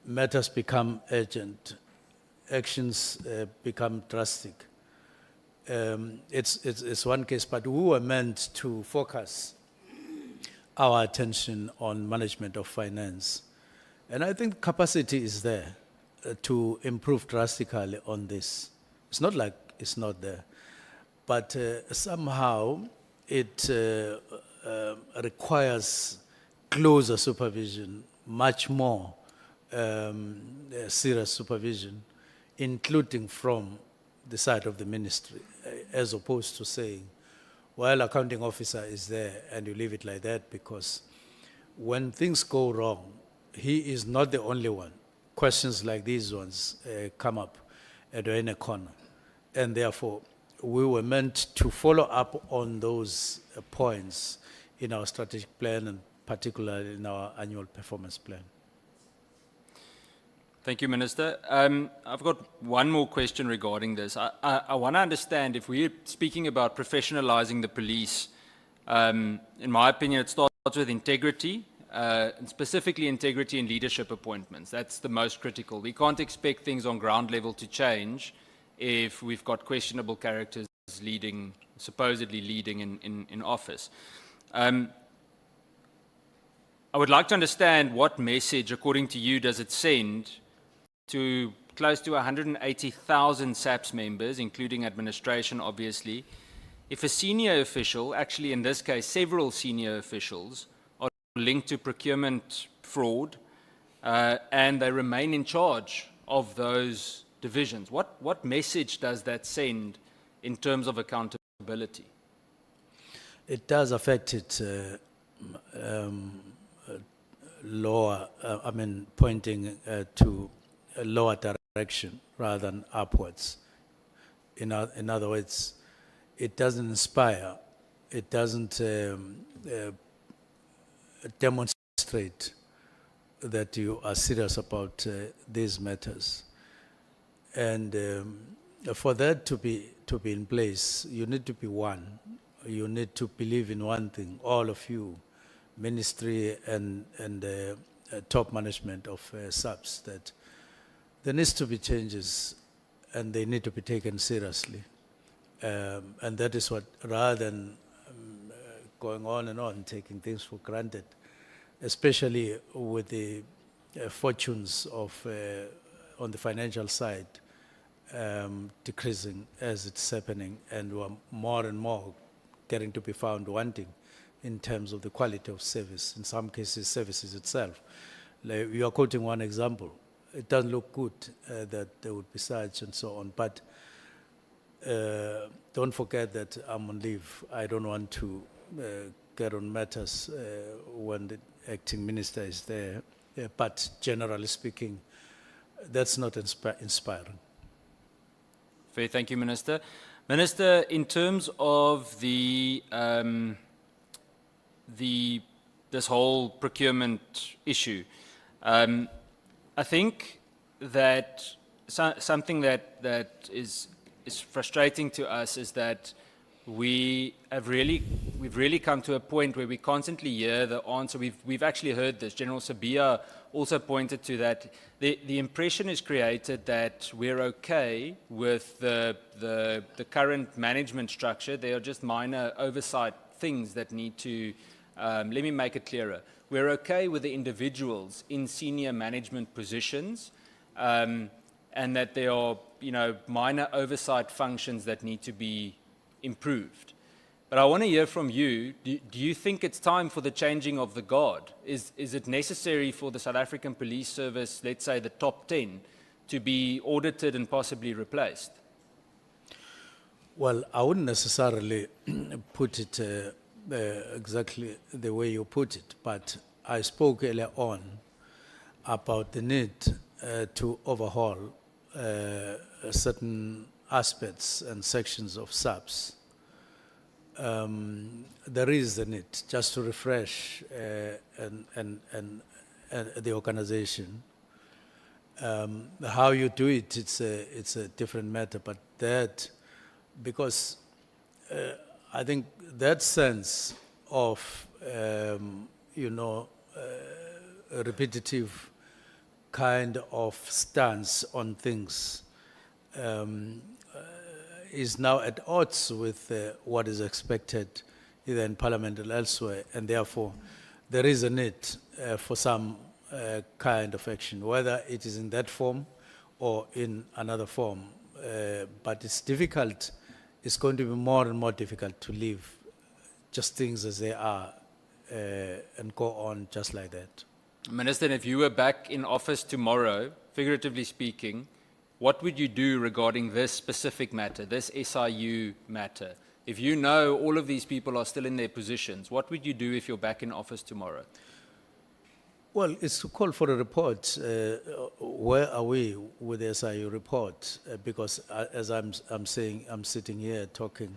matters become urgent, actions become drastic. It's one case, but we were meant to focus our attention on management of finance. And I think capacity is there to improve drastically on this. It's not like it's not there. But somehow it requires closer supervision, much more serious supervision, including from the side of the ministry, as opposed to saying, well, accounting officer is there and you leave it like that, because when things go wrong, he is not the only one. Questions like these ones come up at any corner. And therefore, we were meant to follow up on those points in our strategic plan, and particularly in our annual performance plan. Thank you, Minister. I've got one more question regarding this. I want to understand, if we're speaking about professionalizing the police, in my opinion, it starts with integrity, and specifically integrity in leadership appointments. That's the most critical. We can't expect things on ground level to change if we've got questionable characters leading, supposedly leading in office. I would like to understand what message, according to you, does it send to close to 180,000 SAPS members, including administration, obviously, if a senior official, actually in this case several senior officials, are linked to procurement fraud and they remain in charge of those divisions? What message does that send in terms of accountability? It does affect it lower, pointing to a lower direction rather than upwards. In other words, it doesn't inspire, it doesn't demonstrate that you are serious about these matters. And for that to be in place, you need to be one. You need to believe in one thing, all of you, ministry and top management of SAPS, that there needs to be changes and they need to be taken seriously. And that is what, rather than going on and on, taking things for granted, especially with the fortunes of, on the financial side, decreasing as it's happening, and we're more and more getting to be found wanting in terms of the quality of service, in some cases services itself. Like, you are quoting one example. It doesn't look good that there would be such and so on, but don't forget that I'm on leave. I don't want to get on matters when the acting minister is there, but generally speaking, that's not inspiring. Fair, thank you, Minister. Minister, in terms of this whole procurement issue, I think that something that is frustrating to us is that we've really come to a point where we constantly hear the answer. We've actually heard this. General Sabia also pointed to that. The impression is created that we're okay with the current management structure. There are just minor oversight things that need to, let me make it clearer. We're okay with the individuals in senior management positions, and that there are, minor oversight functions that need to be improved. But I want to hear from you. Do you think it's time for the changing of the guard? Is it necessary for the South African Police Service, let's say the top 10, to be audited and possibly replaced? Well, I wouldn't necessarily put it exactly the way you put it, but I spoke earlier on about the need to overhaul certain aspects and sections of SAPS. There is a need just to refresh and the organization. How you do it, it's a different matter, but that, because I think that sense of, a repetitive kind of stance on things is now at odds with what is expected either in Parliament or elsewhere, and therefore there is a need for some kind of action, whether it is in that form or in another form. But it's difficult, it's going to be more and more difficult to leave just things as they are and go on just like that. Minister, if you were back in office tomorrow, figuratively speaking, what would you do regarding this specific matter, this SIU matter? If you know all of these people are still in their positions, what would you do if you're back in office tomorrow? Well, it's to call for a report. Where are we with the SIU report? Because as I'm saying, I'm sitting here talking.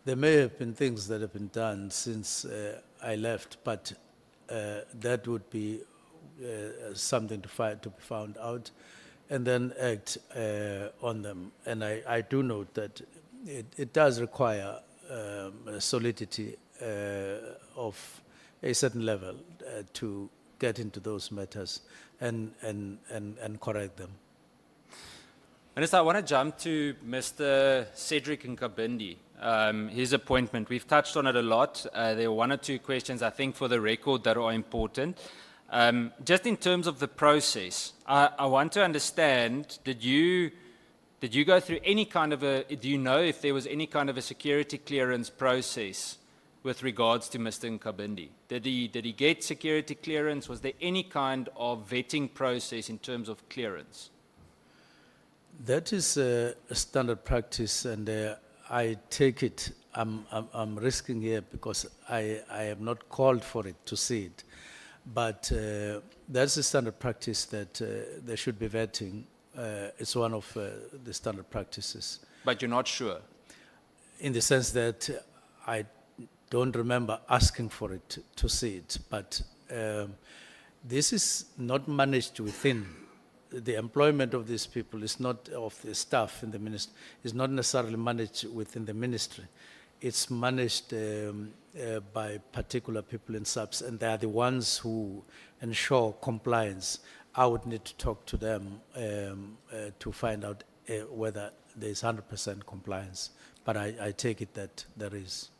There may have been things that have been done since I left, but that would be something to be found out, and then act on them. And I do note that it does require solidity of a certain level to get into those matters and correct them. Minister, I want to jump to Mr. Cedric Nkabindi, his appointment. We've touched on it a lot. There are one or two questions, I think, for the record that are important. Just in terms of the process, I want to understand, did you go through any kind of do you know if there was any kind of a security clearance process with regards to Mr. Nkabindi? Did he get security clearance? Was there any kind of vetting process in terms of clearance? That is a standard practice, and I take it, I'm risking here because I have not called for it to see it. But that's a standard practice that there should be vetting. It's one of the standard practices. But you're not sure? In the sense that I don't remember asking for it to see it. But this is not managed within. The employment of these people is not, of the staff in the ministry, is not necessarily managed within the ministry. It's managed by particular people in SAPS, and they are the ones who ensure compliance. I would need to talk to them to find out whether there is 100% compliance, but I take it that there is.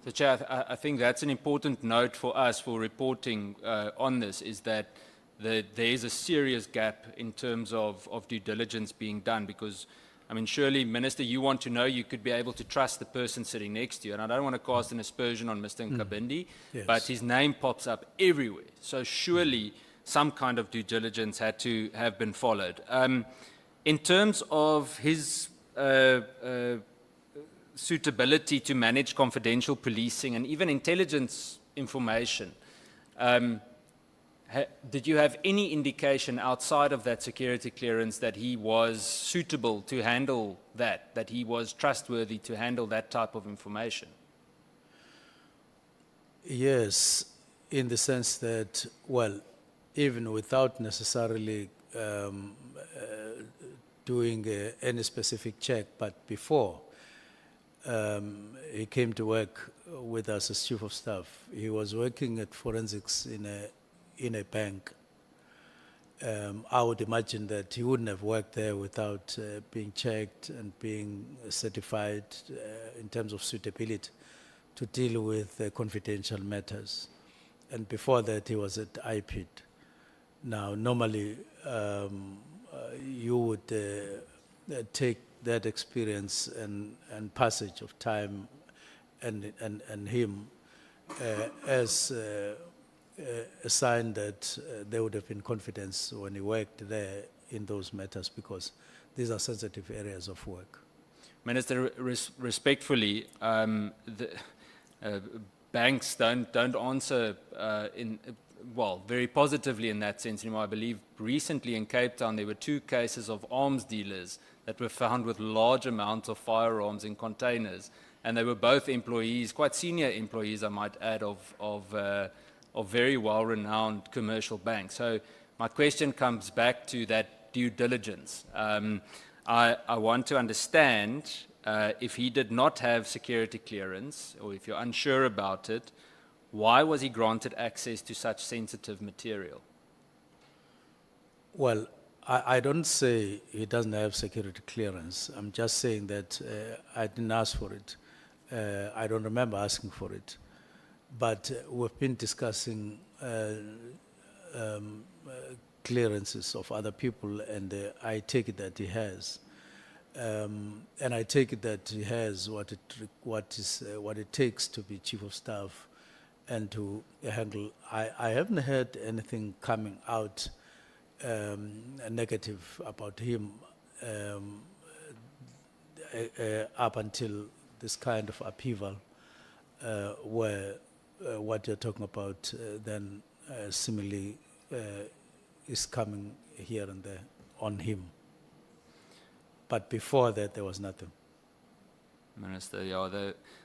So, Chair, I think that's an important note for us for reporting on this, is that there is a serious gap in terms of due diligence being done, because, I mean, surely, Minister, you want to know you could be able to trust the person sitting next to you. And I don't want to cast an aspersion on Mr. Nkabindi, Yes. but his name pops up everywhere. So surely some kind of due diligence had to have been followed. In terms of his suitability to manage confidential policing and even intelligence information, did you have any indication outside of that security clearance that he was suitable to handle that he was trustworthy to handle that type of information? Yes, in the sense that, well, even without necessarily doing any specific check, but before he came to work with us as chief of staff, he was working at forensics in a bank. I would imagine that he wouldn't have worked there without being checked and being certified in terms of suitability to deal with confidential matters. And before that, he was at IPID. Now, normally, you would take that experience and passage of time and him as a sign that there would have been confidence when he worked there in those matters, because these are sensitive areas of work. Minister, respectfully, banks don't answer very positively in that sense anymore. I believe recently in Cape Town there were 2 cases of arms dealers that were found with large amounts of firearms in containers, and they were both employees, quite senior employees, I might add, of very well-renowned commercial banks. So my question comes back to that due diligence. I want to understand if he did not have security clearance, or if you're unsure about it, why was he granted access to such sensitive material? Well, I don't say he doesn't have security clearance. I'm just saying that I didn't ask for it. I don't remember asking for it. But we've been discussing clearances of other people, and I take it that he has. And I take it that he has what it takes to be chief of staff and to handle. I haven't heard anything coming out negative about him up until this kind of upheaval, where what you're talking about then similarly is coming here and there on him. But before that, there was nothing. Minister, yeah,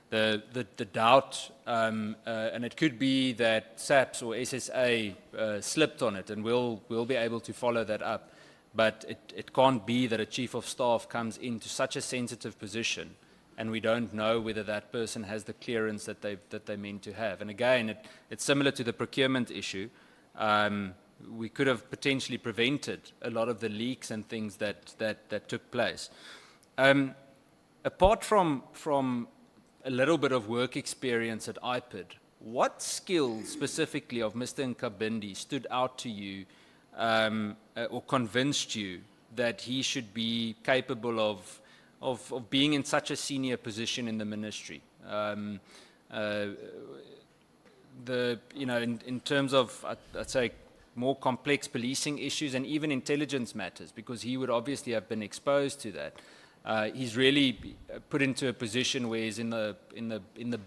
the doubt, and it could be that SAPS or SSA slipped on it, and we'll be able to follow that up. But it can't be that a chief of staff comes into such a sensitive position, and we don't know whether that person has the clearance that they mean to have. And again, it's similar to the procurement issue. We could have potentially prevented a lot of the leaks and things that took place. Apart from a little bit of work experience at IPID, what skills specifically of Mr. Nkabindi stood out to you or convinced you that he should be capable of being in such a senior position in the ministry? In terms of, I'd say, more complex policing issues and even intelligence matters, because he would obviously have been exposed to that. He's really put into a position where he's in the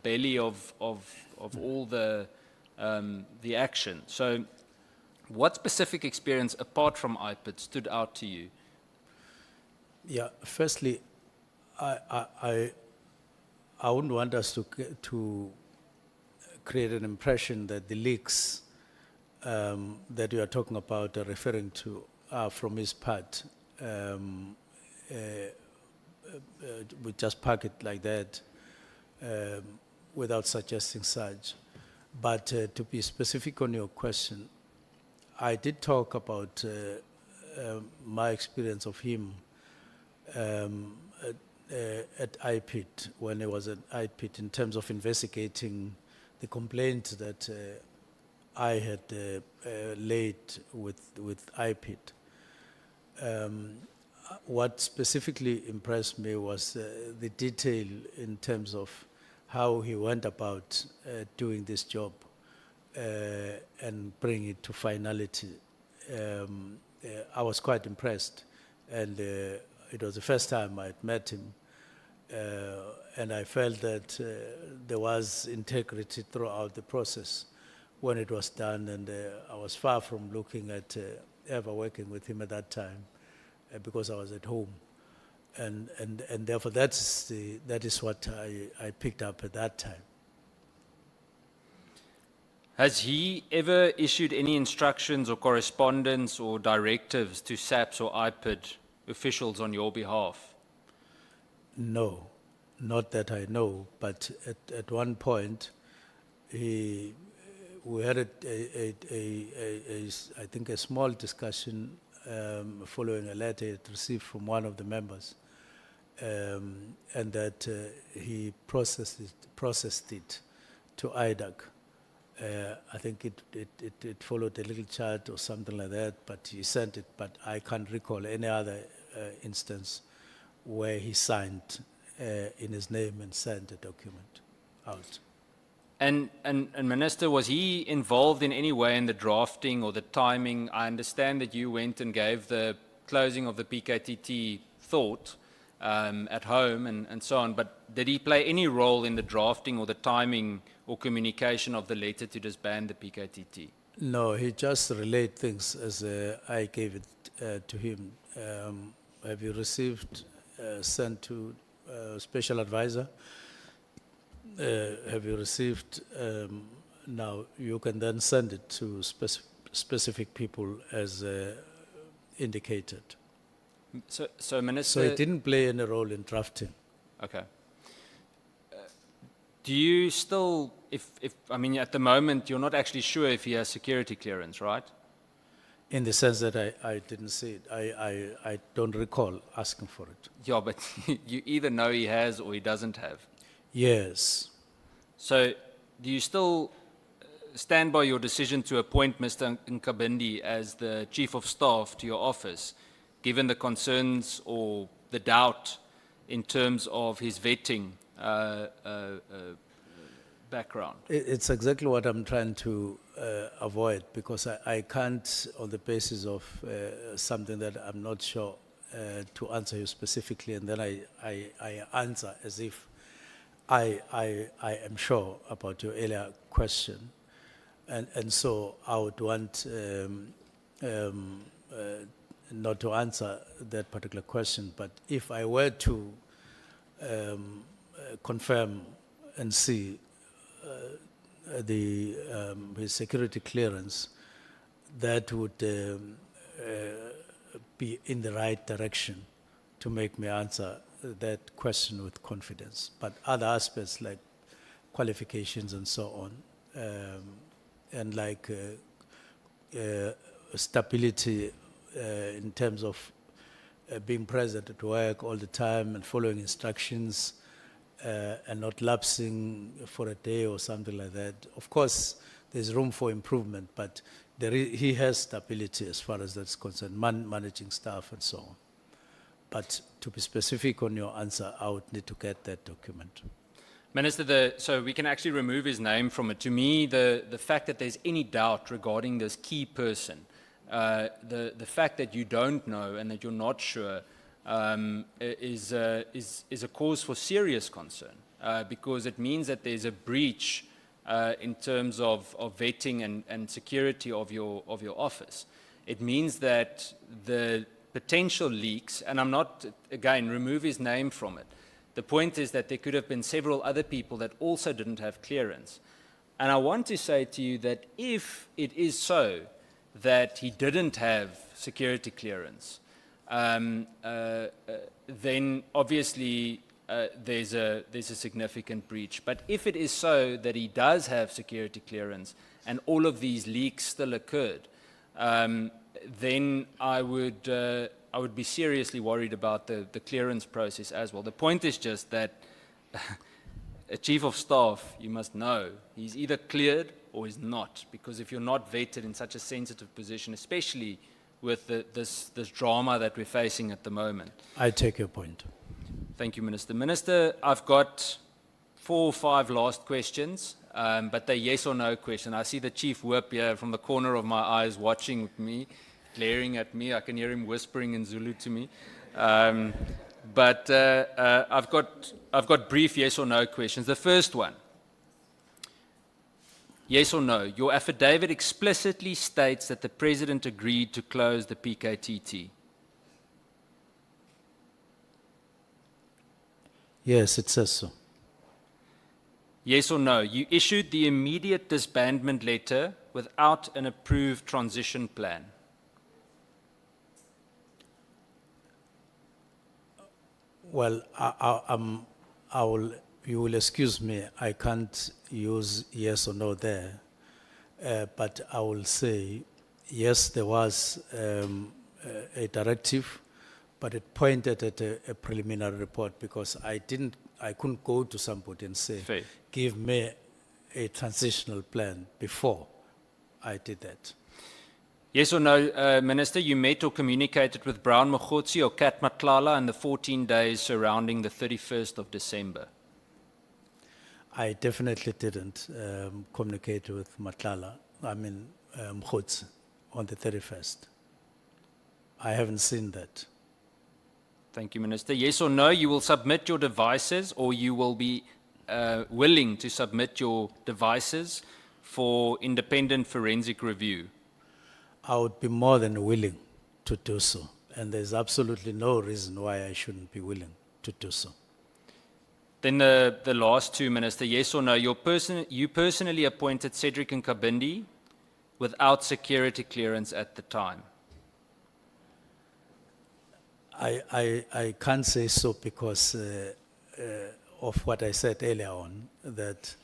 belly of all the action. So, what specific experience apart from IPID stood out to you? Yeah, firstly, I wouldn't want us to create an impression that the leaks that you are talking about are referring to are from his part. We just park it like that without suggesting such. But to be specific on your question, I did talk about my experience of him at IPID, when he was at IPID, in terms of investigating the complaint that I had laid with IPID. What specifically impressed me was the detail in terms of how he went about doing this job and bring it to finality. I was quite impressed, and it was the first time I'd met him, and I felt that there was integrity throughout the process, when it was done, and I was far from looking at ever working with him at that time because I was at home. And therefore that is what I picked up at that time. Has he ever issued any instructions or correspondence or directives to SAPS or IPID officials on your behalf? No, not that I know, but at one point, we had I think a small discussion following a letter he had received from one of the members, and that he processed it to IDAC. I think it followed a little chart or something like that, but he sent it, but I can't recall any other instance where he signed in his name and sent a document out. And Minister, was he involved in any way in the drafting or the timing? I understand that you went and gave the closing of the PKTT thought at home and so on, but did he play any role in the drafting or the timing or communication of the letter to disband the PKTT? No, he just relayed things as I gave it to him. Have you received, sent to special advisor? Have you received, now you can then send it to specific people as indicated. So Minister... So it didn't play any role in drafting. Okay. Do you still, I mean, at the moment, you're not actually sure if he has security clearance, right? In the sense that I didn't see it. I don't recall asking for it. Yeah, but you either know he has or he doesn't have. Yes. So do you still stand by your decision to appoint Mr. Nkabindi as the Chief of Staff to your office, given the concerns or the doubt in terms of his vetting background? It's exactly what I'm trying to avoid, because I can't, on the basis of something that I'm not sure to answer you specifically, and then I answer as if I am sure about your earlier question. And so I would want not to answer that particular question, but if I were to confirm and see his security clearance, that would be in the right direction to make me answer that question with confidence. But other aspects like qualifications and so on, and like stability in terms of being present at work all the time and following instructions, and not lapsing for a day or something like that. Of course, there's room for improvement, but he has stability as far as that's concerned, managing staff and so on. But to be specific on your answer, I would need to get that document. Minister, so we can actually remove his name from it. To me, the fact that there's any doubt regarding this key person, the fact that you don't know and that you're not sure, is a cause for serious concern, because it means that there's a breach in terms of vetting and security of your office. It means that the potential leaks, and I'm not, again, remove his name from it. The point is that there could have been several other people that also didn't have clearance. And I want to say to you that if it is so that he didn't have security clearance, then obviously there's a significant breach. But if it is so that he does have security clearance and all of these leaks still occurred, then I would be seriously worried about the clearance process as well. The point is just that a chief of staff, you must know, he's either cleared or he's not, because if you're not vetted in such a sensitive position, especially with this drama that we're facing at the moment. I take your point. Thank you, Minister. Minister, I've got 4 or 5 last questions, but they're yes or no questions. I see the Chief Whip here from the corner of my eyes watching me, glaring at me. I can hear him whispering in Zulu to me. But I've got brief yes or no questions. The first one. Yes or no? Your affidavit explicitly states that the president agreed to close the PKTT. Yes, it says so. Yes or no? You issued the immediate disbandment letter without an approved transition plan. Well, you will excuse me, I can't use yes or no there, but I will say, yes, there was a directive, but it pointed at a preliminary report because I couldn't go to somebody and say, Fair. give me a transitional plan before I did that. Yes or no, Minister, you met or communicated with Brown Mkhwanazi or Kat Nhlanhla in the 14 days surrounding the 31st of December? I definitely didn't communicate with Mkhwanazi on the 31st. I haven't seen that. Thank you, Minister. Yes or no, you will submit your devices, or you will be willing to submit your devices for independent forensic review? I would be more than willing to do so. And there's absolutely no reason why I shouldn't be willing to do so. Then the last two, Minister, yes or no, you personally appointed Cedric Nkabindi without security clearance at the time? I can't say so because of what I said earlier on, that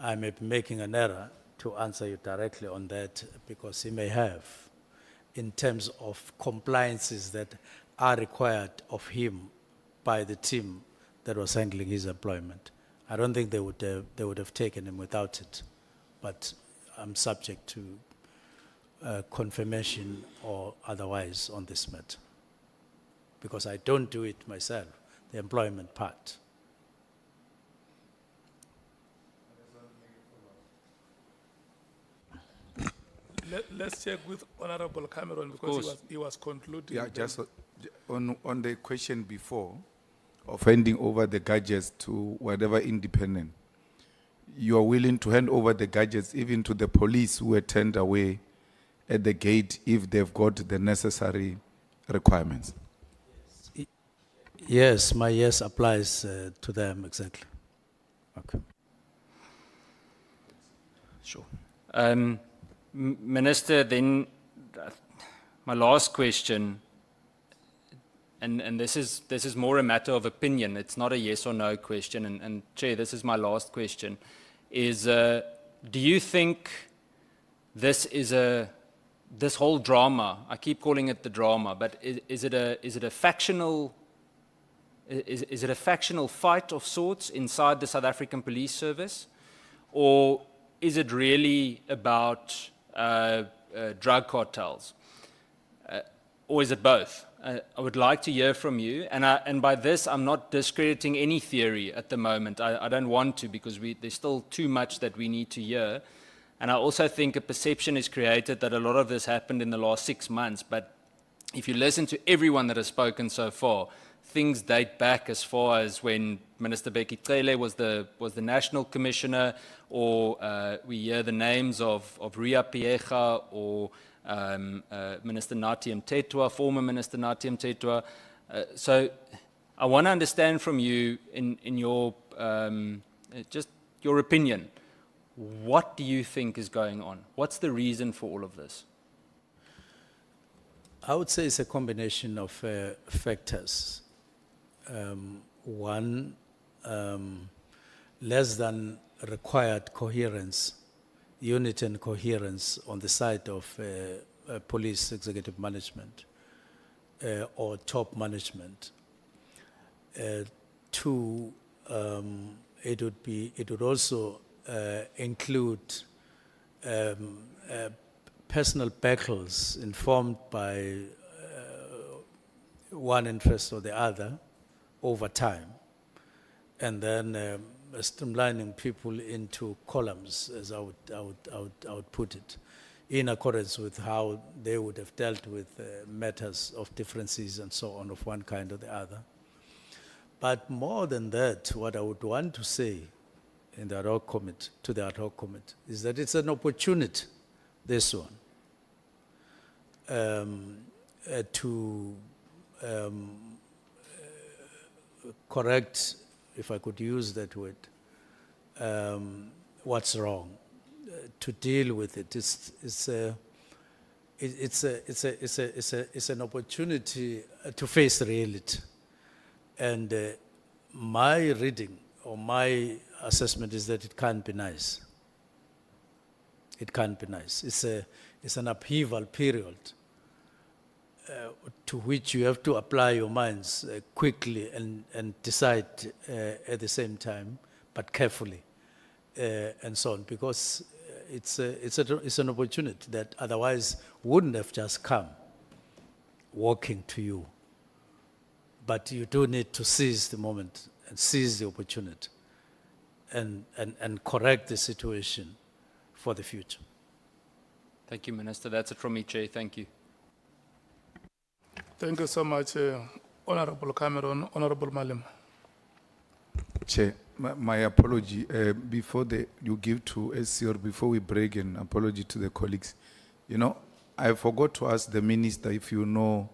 I may be making an error to answer you directly on that, because he may have, in terms of compliances that are required of him by the team that was handling his employment. I don't think they would have taken him without it, but I'm subject to confirmation or otherwise on this matter, because I don't do it myself, the employment part. Let's check with Honorable Cameron because he was concluding. Yeah, just on the question before of handing over the gadgets to whatever independent, you are willing to hand over the gadgets even to the police who were turned away at the gate if they've got the necessary requirements? Yes, my yes applies to them exactly. Okay. Sure. Minister, then my last question, and this is more a matter of opinion. It's not a yes or no question. And Chair, this is my last question: is do you think this whole drama? I keep calling it the drama, but is it a factional? Is it a factional fight of sorts inside the South African Police Service, or is it really about drug cartels, or is it both? I would like to hear from you, and by this I'm not discrediting any theory at the moment. I don't want to, because there's still too much that we need to hear, and I also think a perception is created that a lot of this happened in the last 6 months. But if you listen to everyone that has spoken so far, things date back as far as when Minister Becky Cele was the National Commissioner, or we hear the names of Ria Piecha or Minister Nathi Mthethwa, former Minister Nathi Mthethwa. So I want to understand from you, in your just your opinion, what do you think is going on? What's the reason for all of this? I would say it's a combination of factors. One, less than required coherence, unity and coherence on the side of police executive management or top management. Two, it would also include personal battles informed by one interest or the other over time, and then streamlining people into columns, as I would put it, in accordance with how they would have dealt with matters of differences and so on of one kind or the other. But more than that, what I would want to say in the ad hoc committee, to the ad hoc committee, is that it's an opportunity, this one, to correct, if I could use that word, what's wrong, to deal with it. It's an opportunity to face reality. And my reading or my assessment is that it can't be nice. It can't be nice. It's an upheaval period to which you have to apply your minds quickly and decide at the same time, but carefully, and so on, because it's an opportunity that otherwise wouldn't have just come walking to you. But you do need to seize the moment and seize the opportunity and correct the situation for the future. Thank you, Minister. That's it from me, Chair. Thank you. Thank you so much, Honorable Cameron, Honorable Malim. Chair, my apology, before you give to SC or before we break, an apology to the colleagues. You know, I forgot to ask the minister if you know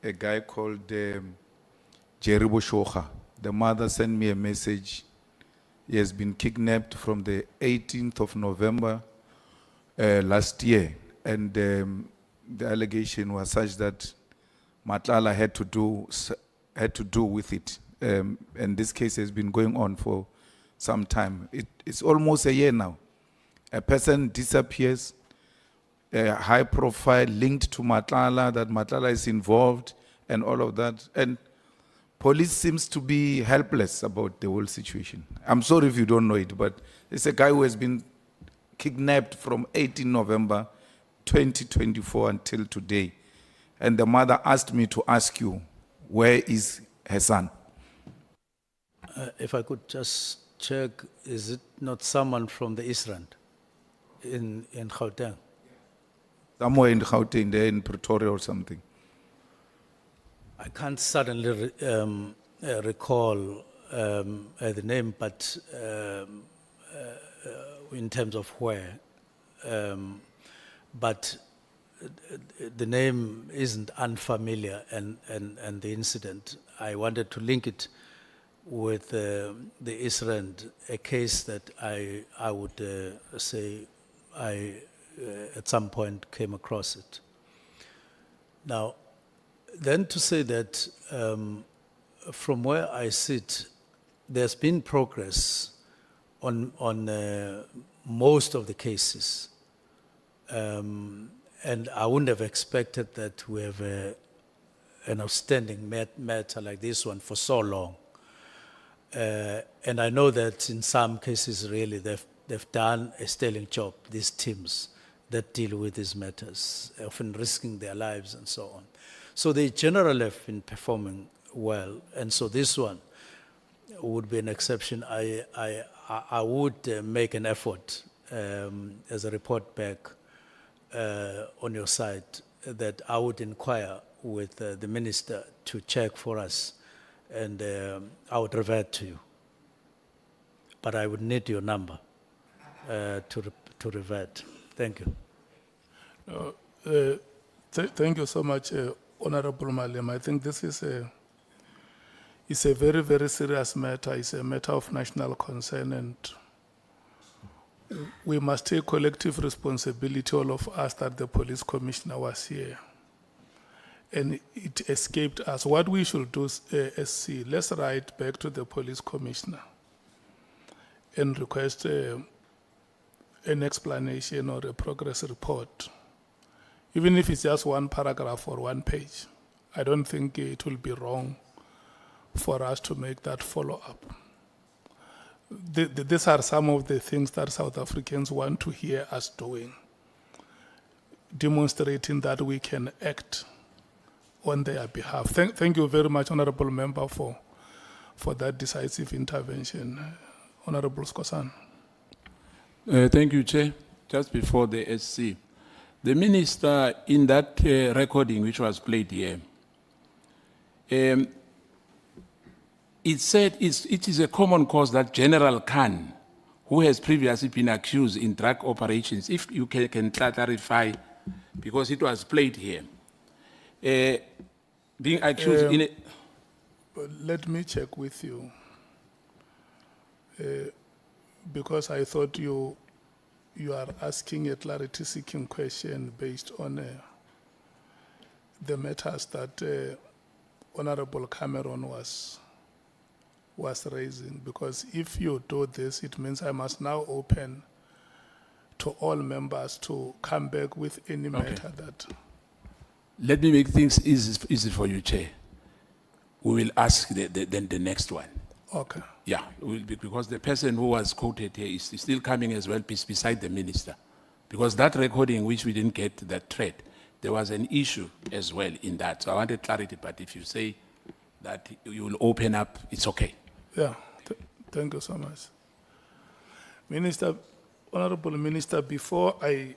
a guy called Jerry Boshocha. The mother sent me a message. He has been kidnapped from the 18th of November last year. And the allegation was such that Nhlanhla had to do with it. And this case has been going on for some time. It's almost a year now. A person disappears, a high profile linked to Nhlanhla, that Nhlanhla is involved and all of that. And police seems to be helpless about the whole situation. I'm sorry if you don't know it, but it's a guy who has been kidnapped from 18 November 2024 until today. And the mother asked me to ask you, where is her son? If I could just check, is it not someone from the East Rand in Gauteng? Somewhere in Gauteng, there in Pretoria or something. I can't suddenly recall the name, but in terms of where. But the name isn't unfamiliar, and the incident, I wanted to link it with the East Rand, a case that I would say I at some point came across it. Now, then to say that from where I sit, there's been progress on most of the cases. And I wouldn't have expected that we have an outstanding matter like this one for so long. And I know that in some cases, really, they've done a sterling job, these teams that deal with these matters, often risking their lives and so on. So they generally have been performing well, and so this one would be an exception. I would make an effort as a report back on your side that I would inquire with the minister to check for us, and I would revert to you. But I would need your number to revert. Thank you. Thank you so much, Honorable Malim. I think this is a very, very serious matter. It's a matter of national concern, and we must take collective responsibility, all of us, that the police commissioner was here. And it escaped us. What we should do is see, let's write back to the police commissioner and request an explanation or a progress report. Even if it's just one paragraph or one page, I don't think it will be wrong for us to make that follow-up. These are some of the things that South Africans want to hear us doing, demonstrating that we can act on their behalf. Thank you very much, Honorable Member, for that decisive intervention. Honorable Skosan. Thank you, Chair. Just before the SC, the minister in that recording which was played here, it said it is a common cause that General Khan who has previously been accused in drug operations, if you can clarify, because it was played here. Being accused in a, Let me check with you. Because I thought you are asking a clarity-seeking question based on the matters that Honorable Cameron was raising. Because if you do this, it means I must now open to all members to come back with any matter that. let me make things easy for you, Chair. We will ask the next one. Okay. Yeah, because the person who was quoted here is still coming as well beside the minister. Because that recording which we didn't get that thread, there was an issue as well in that. So I wanted clarity, but if you say that you will open up, it's okay. Yeah, thank you so much. Minister, Honorable Minister, before I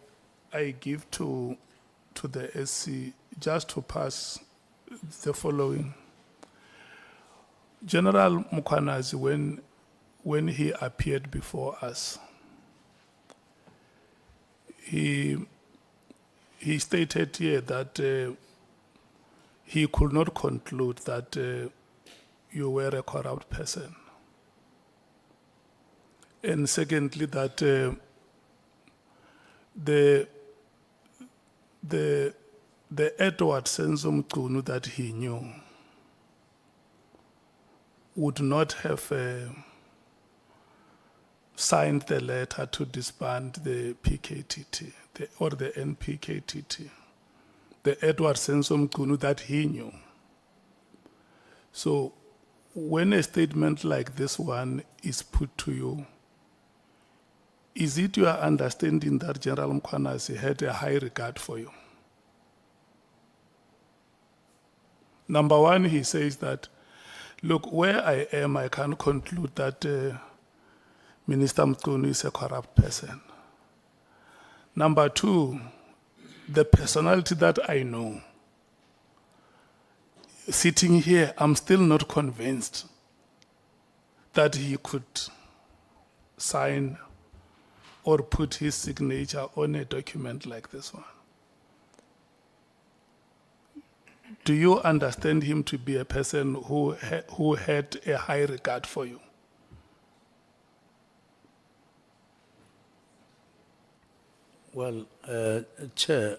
give to the SC, just to pass the following. General Mkhwanazi, when he appeared before us, he stated here that he could not conclude that you were a corrupt person. And secondly, that the Edward Senzo Mchunu that he knew would not have signed the letter to disband the PKTT or the NPKTT. The Edward Senzo Mchunu that he knew. So when a statement like this one is put to you, is it your understanding that General Mkhwanazi had a high regard for you? Number one, he says that, look, where I am, I can conclude that Minister Mchunu is a corrupt person. Number two, the personality that I know, sitting here, I'm still not convinced that he could sign or put his signature on a document like this one. Do you understand him to be a person who had a high regard for you? Well, Chair,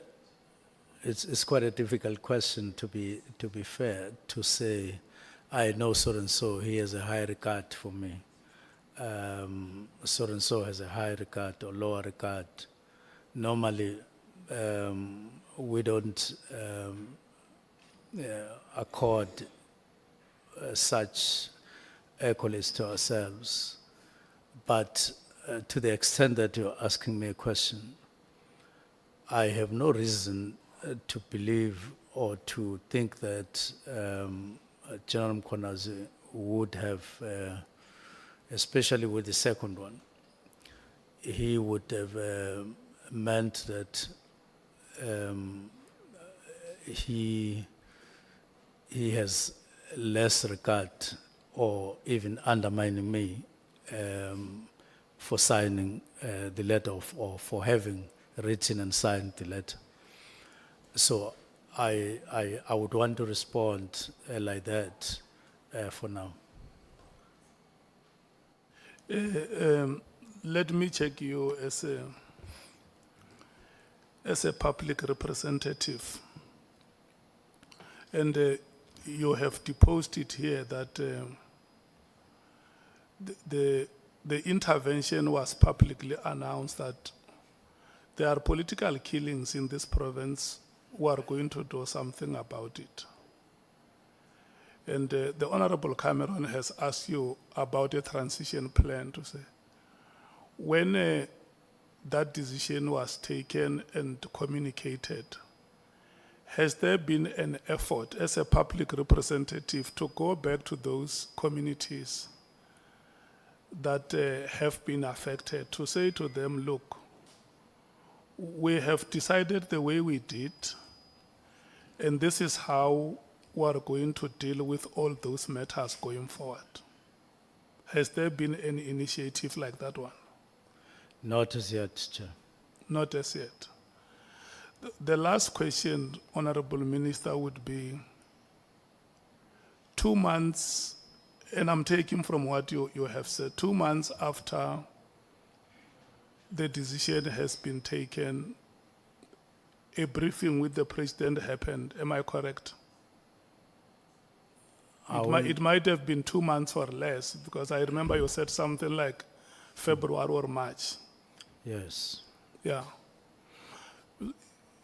it's quite a difficult question to be fair, to say, I know so-and-so, he has a high regard for me. So-and-so has a high regard or lower regard. Normally, we don't accord such accolades to ourselves. But to the extent that you're asking me a question, I have no reason to believe or to think that General Mkhwanazi would have, especially with the second one, he would have meant that he has less regard or even undermining me for signing the letter or for having written and signed the letter. So I would want to respond like that for now. Let me check you as a public representative. And you have deposed it here that the intervention was publicly announced that there are political killings in this province who are going to do something about it. And the Honorable Cameron has asked you about a transition plan to say, when that decision was taken and communicated, has there been an effort as a public representative to go back to those communities that have been affected to say to them, look, we have decided the way we did, and this is how we are going to deal with all those matters going forward? Has there been any initiative like that one? Not as yet, Chair. Not as yet. The last question, Honorable Minister, would be 2 months, and I'm taking from what you have said, 2 months after the decision has been taken, a briefing with the president happened. Am I correct? It might have been 2 months or less, because I remember you said something like February or March. Yes. Yeah.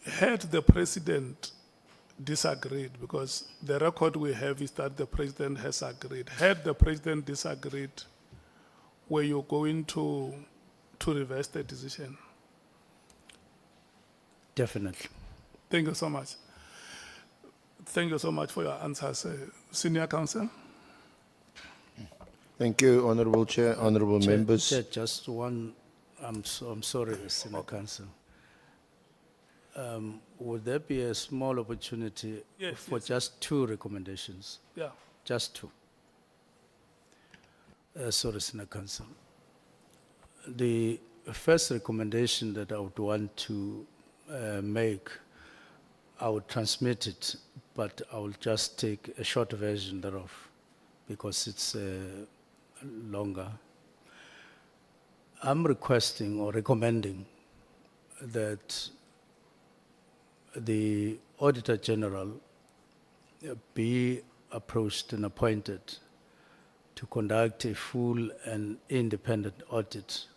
Had the president disagreed, because the record we have is that the president has agreed. Had the president disagreed, were you going to reverse the decision? Definitely. Thank you so much. Thank you so much for your answers, Senior Counsel. Thank you, Honorable Chair, honorable members. Chair, just one, I'm sorry, Senior Counsel. Would there be a small opportunity Yes, for yes. just 2 recommendations? Yeah. Just 2. Sorry, Senior Counsel. The first recommendation that I would want to make, I would transmit it, but I will just take a short version thereof because it's longer. I'm requesting or recommending that the Auditor General be approached and appointed to conduct a full and independent audit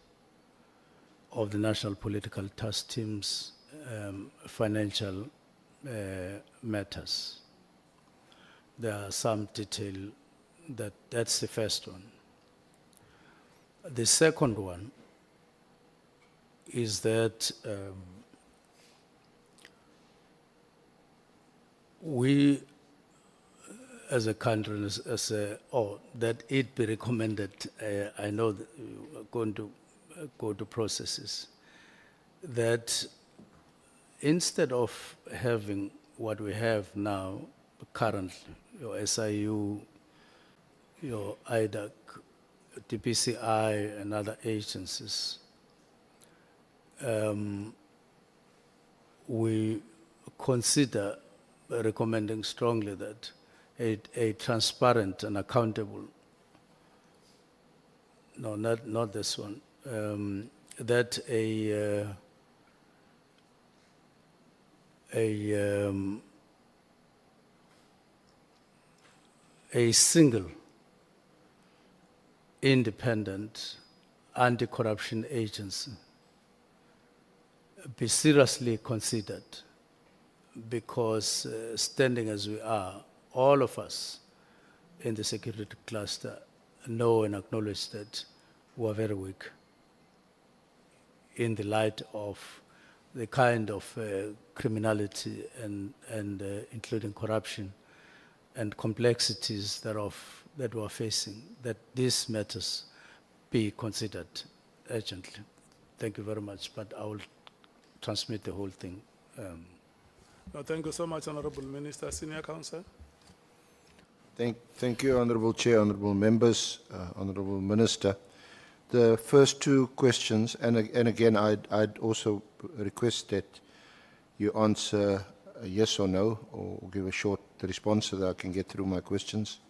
of the National Political Task Team's financial matters. There are some detail that's the first one. The second one is that we as a country, that it be recommended, I know that we are going to go to processes, that instead of having what we have now currently, your SIU, your IDAC, DPCI and other agencies, we consider recommending strongly that a transparent and accountable, no, not this one, that a single independent anti-corruption agency be seriously considered, because standing as we are, all of us in the security cluster know and acknowledge that we are very weak in the light of the kind of criminality and including corruption and complexities thereof that we are facing, that these matters be considered urgently. Thank you very much, but I will transmit the whole thing. No, thank you so much, Honorable Minister. Senior Counsel. Thank you, Honorable Chair, honorable members, Honorable Minister. The first 2 questions, and again, I'd also request that you answer a yes or no, or give a short response so that I can get through my questions.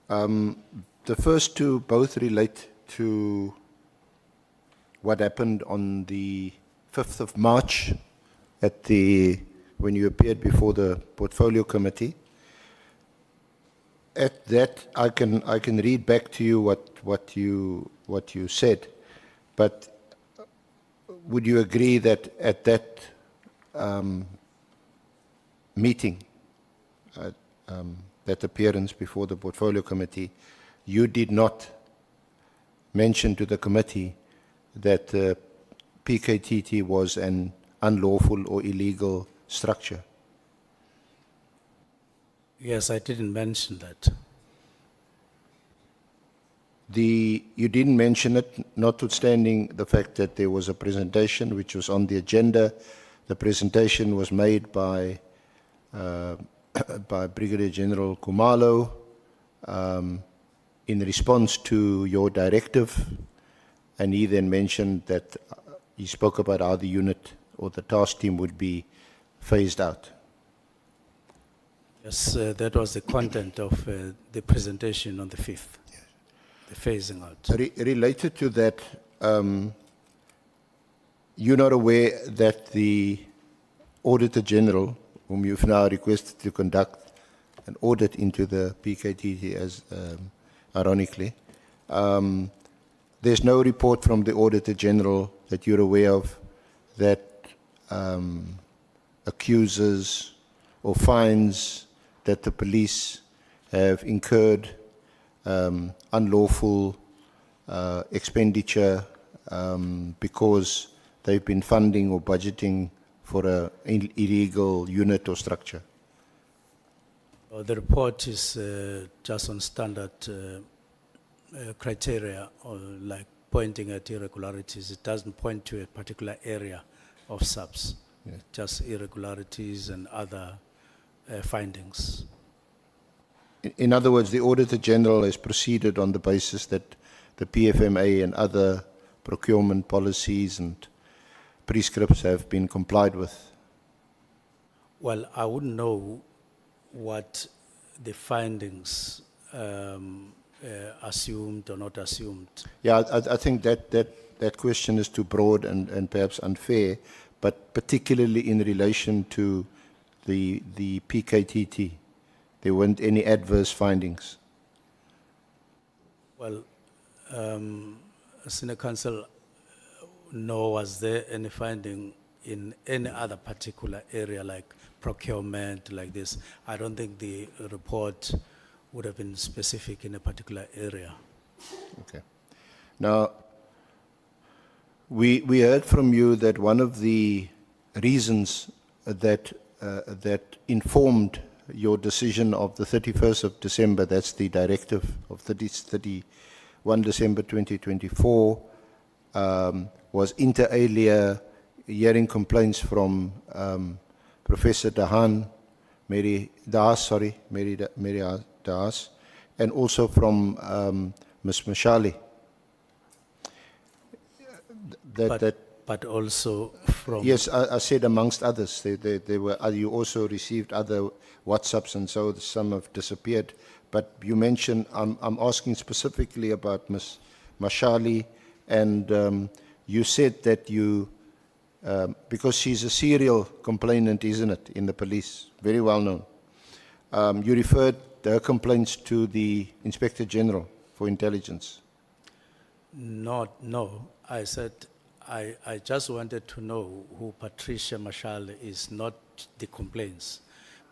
The first 2 both relate to what happened on the 5th of March when you appeared before the Portfolio Committee. At that, I can read back to you what you said, but would you agree that at that meeting, that appearance before the Portfolio Committee, you did not mention to the committee that PKTT was an unlawful or illegal structure? Yes, I didn't mention that. You didn't mention it, notwithstanding the fact that there was a presentation which was on the agenda. The presentation was made by Brigadier General Kumalo in response to your directive, And he then mentioned that he spoke about how the unit or the task team would be phased out. Yes, that was the content of the presentation on the 5th, the phasing out. Related to that, you're not aware that the Auditor General, whom you've now requested to conduct an audit into the PKTT, as ironically, there's no report from the Auditor General that you're aware of that accuses or finds that the police have incurred unlawful expenditure because they've been funding or budgeting for an illegal unit or structure. The report is just on standard criteria, or like pointing at irregularities. It doesn't point to a particular area of subs, just irregularities and other findings. In other words, the Auditor General has proceeded on the basis that the PFMA and other procurement policies and prescripts have been complied with. Well, I wouldn't know what the findings assumed or not assumed. Yeah, I think that question is too broad and perhaps unfair, but particularly in relation to the PKTT, there weren't any adverse findings. Well, Senior Counsel, nor was there any finding in any other particular area like procurement like this. I don't think the report would have been specific in a particular area. Okay. Now, we heard from you that one of the reasons that informed your decision of the 31st of December, that's the directive of 31 December 2024, was inter alia hearing complaints from Professor Mary Daas, and also from Ms. Mashali. But also from... Yes, I said amongst others. There were. You also received other WhatsApps, and so some have disappeared. But you mentioned, I'm asking specifically about Ms. Mashali, and you said that you, because she's a serial complainant, isn't it, in the police, very well known. You referred her complaints to the Inspector General for Intelligence. No, I said I just wanted to know who Patricia Mashal is, not the complaints,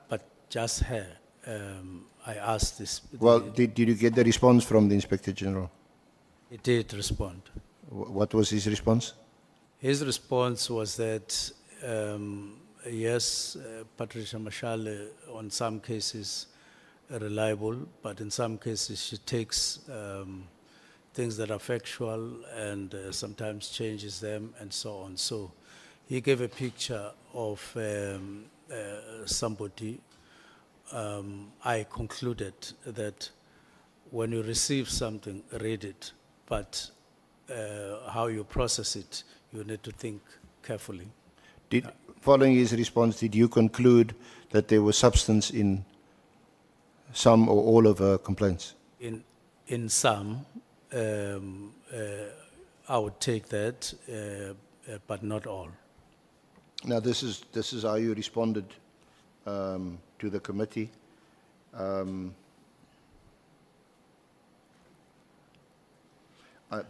but just her. I asked this. Well, did you get the response from the Inspector General? He did respond. What was his response? His response was that, yes, Patricia Mashal, on some cases, reliable, but in some cases she takes things that are factual and sometimes changes them and so on. So he gave a picture of somebody. I concluded that when you receive something, read it, but how you process it, you need to think carefully. Following his response, did you conclude that there was substance in some or all of her complaints? In some, I would take that, but not all. Now, this is how you responded to the committee.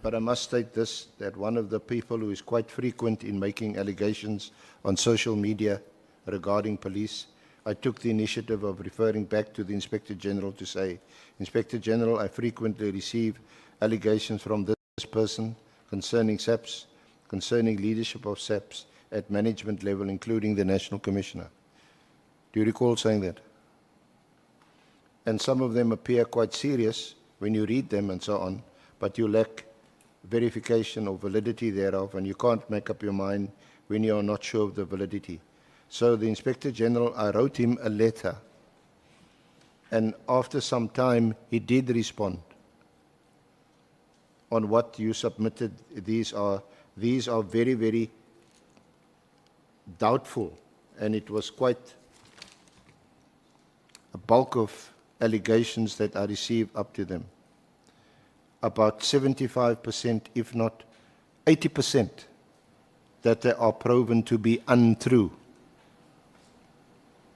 But I must state this, that one of the people who is quite frequent in making allegations on social media regarding police, I took the initiative of referring back to the Inspector General to say, Inspector General, I frequently receive allegations from this person concerning SAPS, concerning leadership of SAPS at management level, including the National Commissioner. Do you recall saying that? And some of them appear quite serious when you read them and so on, but you lack verification or validity thereof, and you can't make up your mind when you are not sure of the validity. So the Inspector General, I wrote him a letter, and after some time he did respond. on what you submitted. These are very, very doubtful, and it was quite a bulk of allegations that I received up to them. About 75%, if not 80%, that they are proven to be untrue.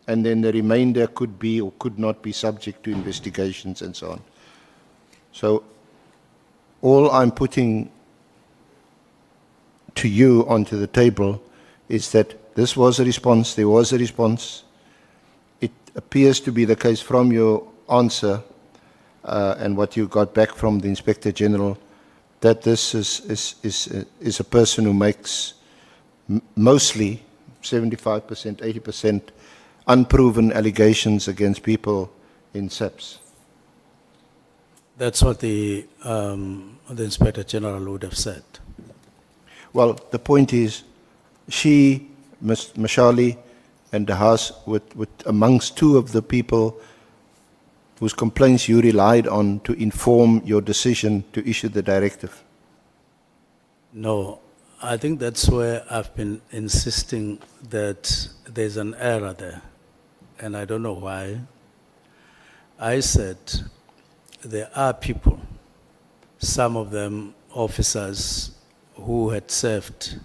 And then the remainder could be or could not be subject to investigations and so on. So all I'm putting to you onto the table is that this was a response, there was a response. It appears to be the case from your answer and what you got back from the Inspector General, that this is a person who makes mostly 75%, 80% unproven allegations against people in SAPS. That's what the Inspector General would have said. Well, the point is, she, Ms. Mashali, and the House, with amongst two of the people whose complaints you relied on to inform your decision to issue the directive. No, I think that's where I've been insisting that there's an error there, and I don't know why. I said there are people, some of them officers who had served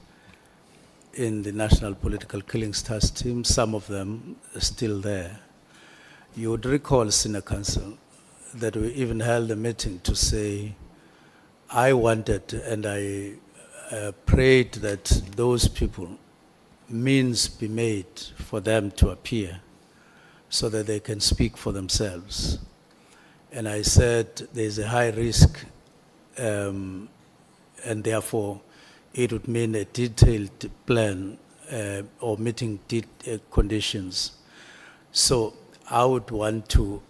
in the National Political Killings Task Team, some of them are still there. You would recall, Senior Counsel, that we even held a meeting to say, I wanted and I prayed that those people, means be made for them to appear so that they can speak for themselves. And I said there's a high risk and therefore it would mean a detailed plan or meeting conditions. So I would want to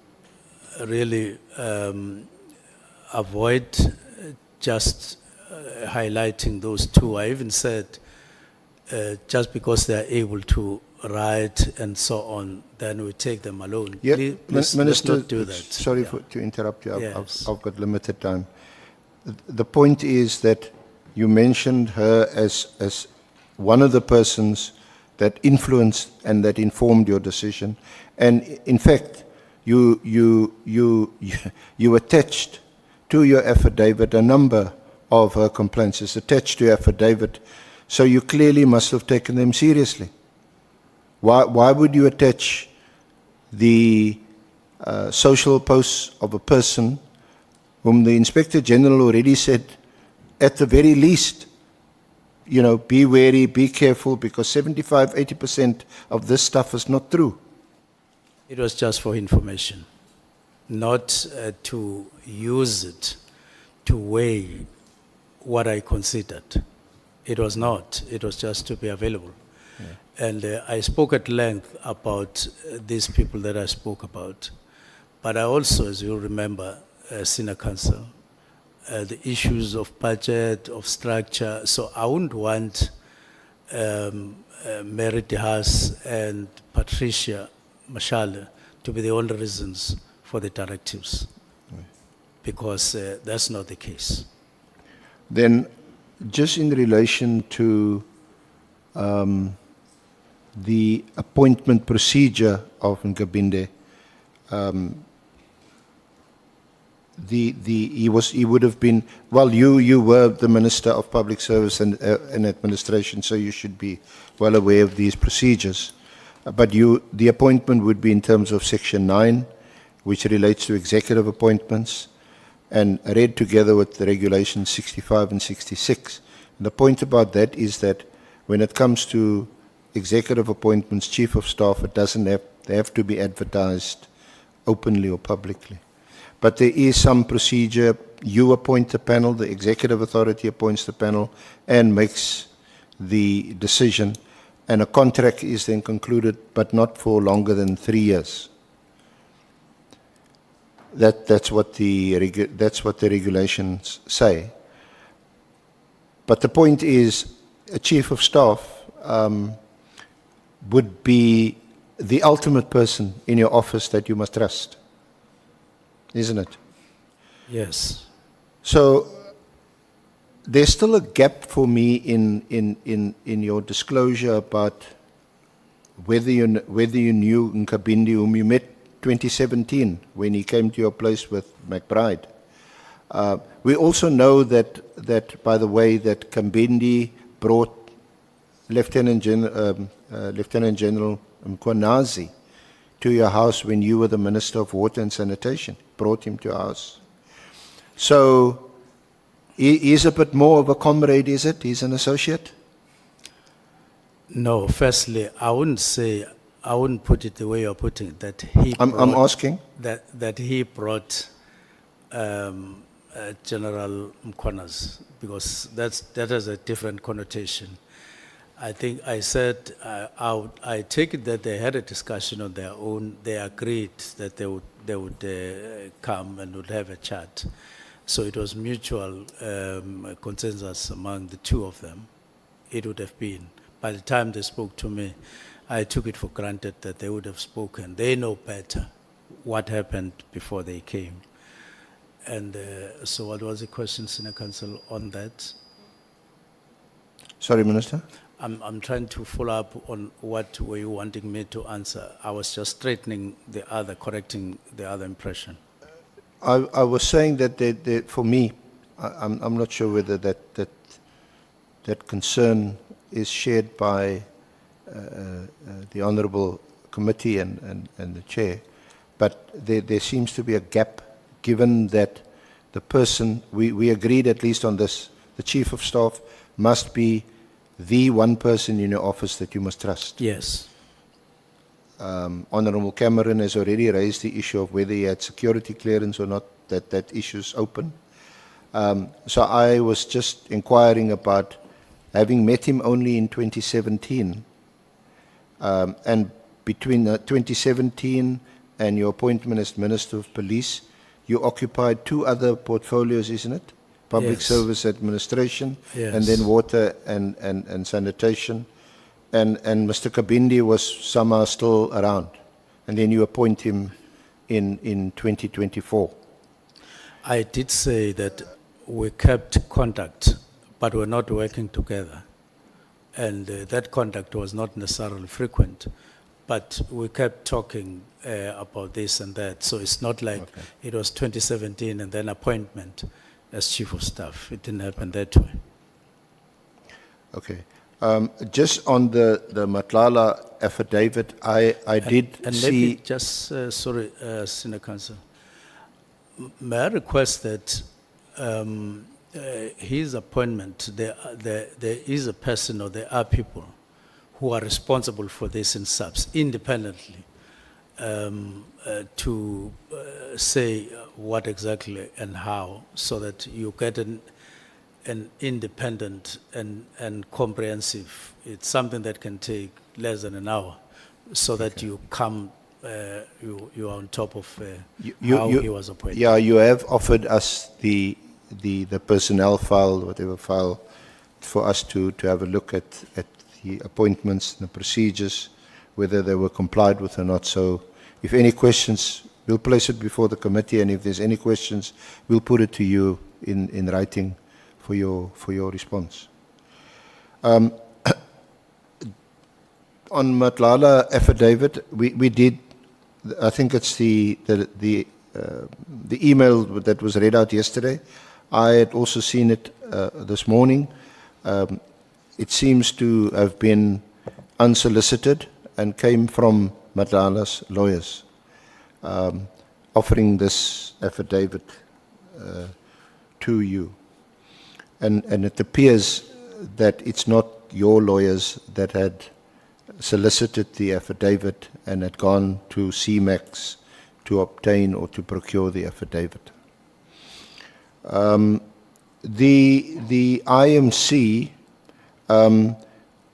really avoid just highlighting those two. I even said just because they are able to write and so on, then we take them alone. Yeah, Please, let's Minister, not do that. sorry Yeah. to interrupt you. Yes. I've got limited time. The point is that you mentioned her as one of the persons that influenced and that informed your decision. And in fact, you attached to your affidavit a number of her complaints. It's attached to your affidavit. So you clearly must have taken them seriously. Why would you attach the social posts of a person whom the Inspector General already said, at the very least, you know, be wary, be careful, because 75, 80% of this stuff is not true. It was just for information, not to use it to weigh what I considered. It was not. It was just to be available. Yeah. And I spoke at length about these people that I spoke about. But I also, as you remember, Senior Counsel, the issues of budget, of structure. So I wouldn't want Mary DeHaas and Patricia Mashale to be the only reasons for the directives, because that's not the case. Then, just in relation to the appointment procedure of Nkabinde, he would have been, well, you were the Minister of Public Service and Administration, so you should be well aware of these procedures. But the appointment would be in terms of Section 9, which relates to executive appointments, and read together with the regulations 65 and 66. And the point about that is that when it comes to executive appointments, Chief of Staff, they have to be advertised openly or publicly. But there is some procedure. You appoint the panel, the executive authority appoints the panel and makes the decision, and a contract is then concluded, but not for longer than 3 years. That's what the regulations say. But the point is, a Chief of Staff would be the ultimate person in your office that you must trust, isn't it? Yes. So there's still a gap for me in your disclosure about whether you knew Nkabindi, whom you met 2017 when he came to your place with McBride. We also know that by the way, that Nkabindi brought Lieutenant General Mkhwanazi to your house when you were the Minister of Water and Sanitation. Brought him to your house. So he's a bit more of a comrade, is it? He's an associate? No, firstly, I wouldn't put it the way you're putting it, that he I'm asking. that he brought General Mkhwanazi, because that has a different connotation. I think I said, I take it that they had a discussion on their own. They agreed that they would come and would have a chat. So it was mutual consensus among the two of them. It would have been. By the time they spoke to me, I took it for granted that they would have spoken. They know better what happened before they came. And so what was the question, Senior Counsel, on that? Sorry, Minister. I'm trying to follow up on what were you wanting me to answer. I was just straightening correcting the other impression. I was saying that for me, I'm not sure whether that concern is shared by the Honourable Committee and the Chair, but there seems to be a gap, given that the person, we agreed at least on this, the Chief of Staff must be the one person in your office that you must trust. Yes. Honourable Cameron has already raised the issue of whether he had security clearance or not, that issue is open. So I was just inquiring about, having met him only in 2017, and between 2017 and your appointment as Minister of Police, you occupied two other portfolios, isn't it? Public Yes. Service Administration, Yes. and then Water and Sanitation. And Mr. Nkabindi was somehow still around. And then you appoint him in 2024. I did say that we kept contact, but we're not working together. And that contact was not necessarily frequent, but we kept talking about this and that. So it's not like it was 2017 and then appointment as Chief of Staff. It didn't happen that way. Okay. Just on the Nhlanhla affidavit, I did And let see... me just, sorry, Senior Counsel, may I request that his appointment, there is a person or there are people who are responsible for this in SAPS independently to say what exactly and how, so that you get an independent and comprehensive, it's something that can take less than an hour, so that you come, you are on top of how he was appointed. Yeah, you have offered us the personnel file, whatever file, for us to have a look at the appointments, the procedures, whether they were complied with or not. So if any questions, we'll place it before the committee, and if there's any questions, we'll put it to you in writing for your response. On Nhlanhla affidavit, we did, I think it's the email that was read out yesterday. I had also seen it this morning. It seems to have been unsolicited and came from Nhlanhla's lawyers, offering this affidavit to you. And it appears that it's not your lawyers that had solicited the affidavit and had gone to CMAX to obtain or to procure the affidavit. The IMC,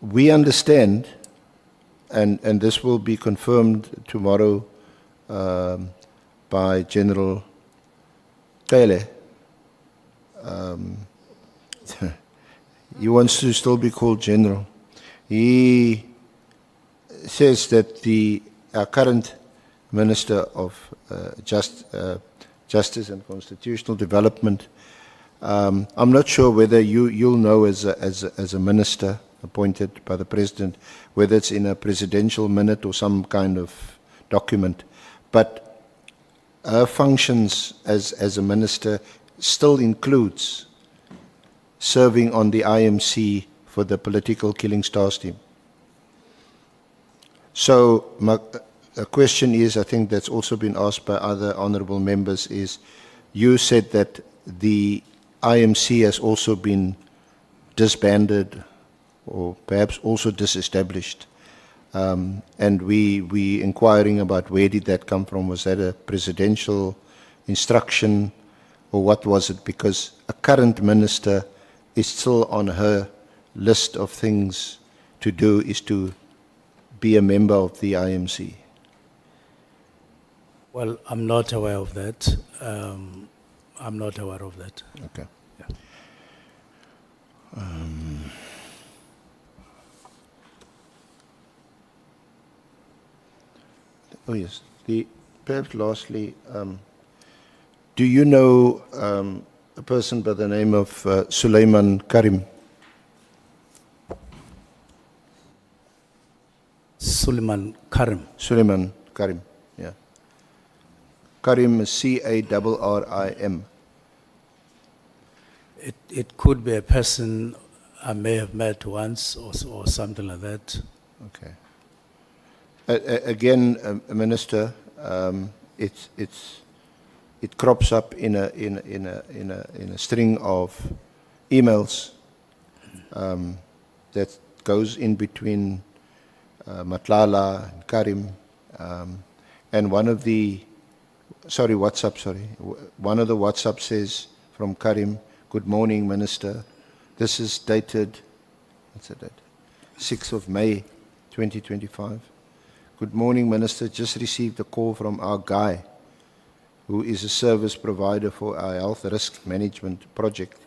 we understand, and this will be confirmed tomorrow by General Kele. He wants to still be called General. He says that our current Minister of Justice and Constitutional Development I'm not sure whether you'll know as a minister appointed by the president, whether it's in a presidential minute or some kind of document, but her functions as a minister still includes serving on the IMC for the political Killing Stars team. So a question is, I think that's also been asked by other honorable members, is you said that the IMC has also been disbanded or perhaps also disestablished. And we inquiring about where did that come from? Was that a presidential instruction or what was it? Because a current minister is still on her list of things to do is to be a member of the IMC. Well, I'm not aware of that. I'm not aware of that. Okay. Yeah. Oh yes. Perhaps lastly, do you know a person by the name of Suleiman Karim? Suleiman Karim. Suleiman Karim, yeah. Karim is C-A-R-R-I-M. It could be a person I may have met once or something like that. Okay. Again, Minister, it crops up in a string of emails that goes in between Nhlanhla and Karim, and one of the one of the WhatsApp says from Karim, "Good morning, Minister." This is dated, what's the date? 6th of May, 2025. "Good morning, Minister. Just received a call from our guy, who is a service provider for our health risk management project.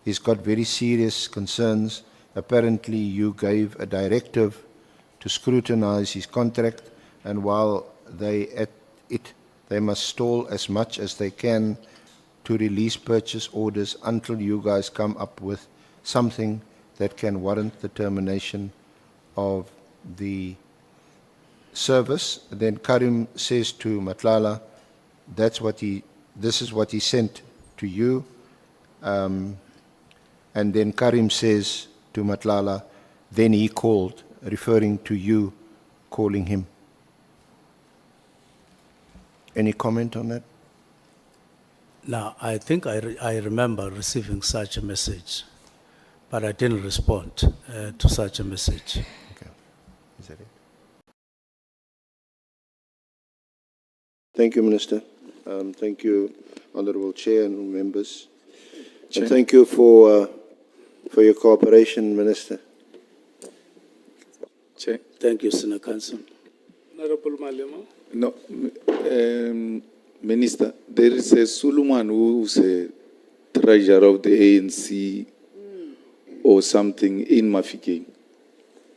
He's got very serious concerns. Apparently, you gave a directive to scrutinize his contract, and while they must stall as much as they can to release purchase orders until you guys come up with something that can warrant the termination of the service." Then Karim says to Nhlanhla, this is what he sent to you. And then Karim says to Nhlanhla, "Then he called," referring to you calling him. Any comment on that? Now, I think I remember receiving such a message, but I didn't respond to such a message. Okay. Is that it? Thank you, Minister. Thank you, Honourable Chair and members. Chair. And thank you for your cooperation, Minister. Chair. Thank you, Senator Council. Honorable Malema. No, Minister, there is a Suleiman who's a treasurer of the ANC or something in Mafike.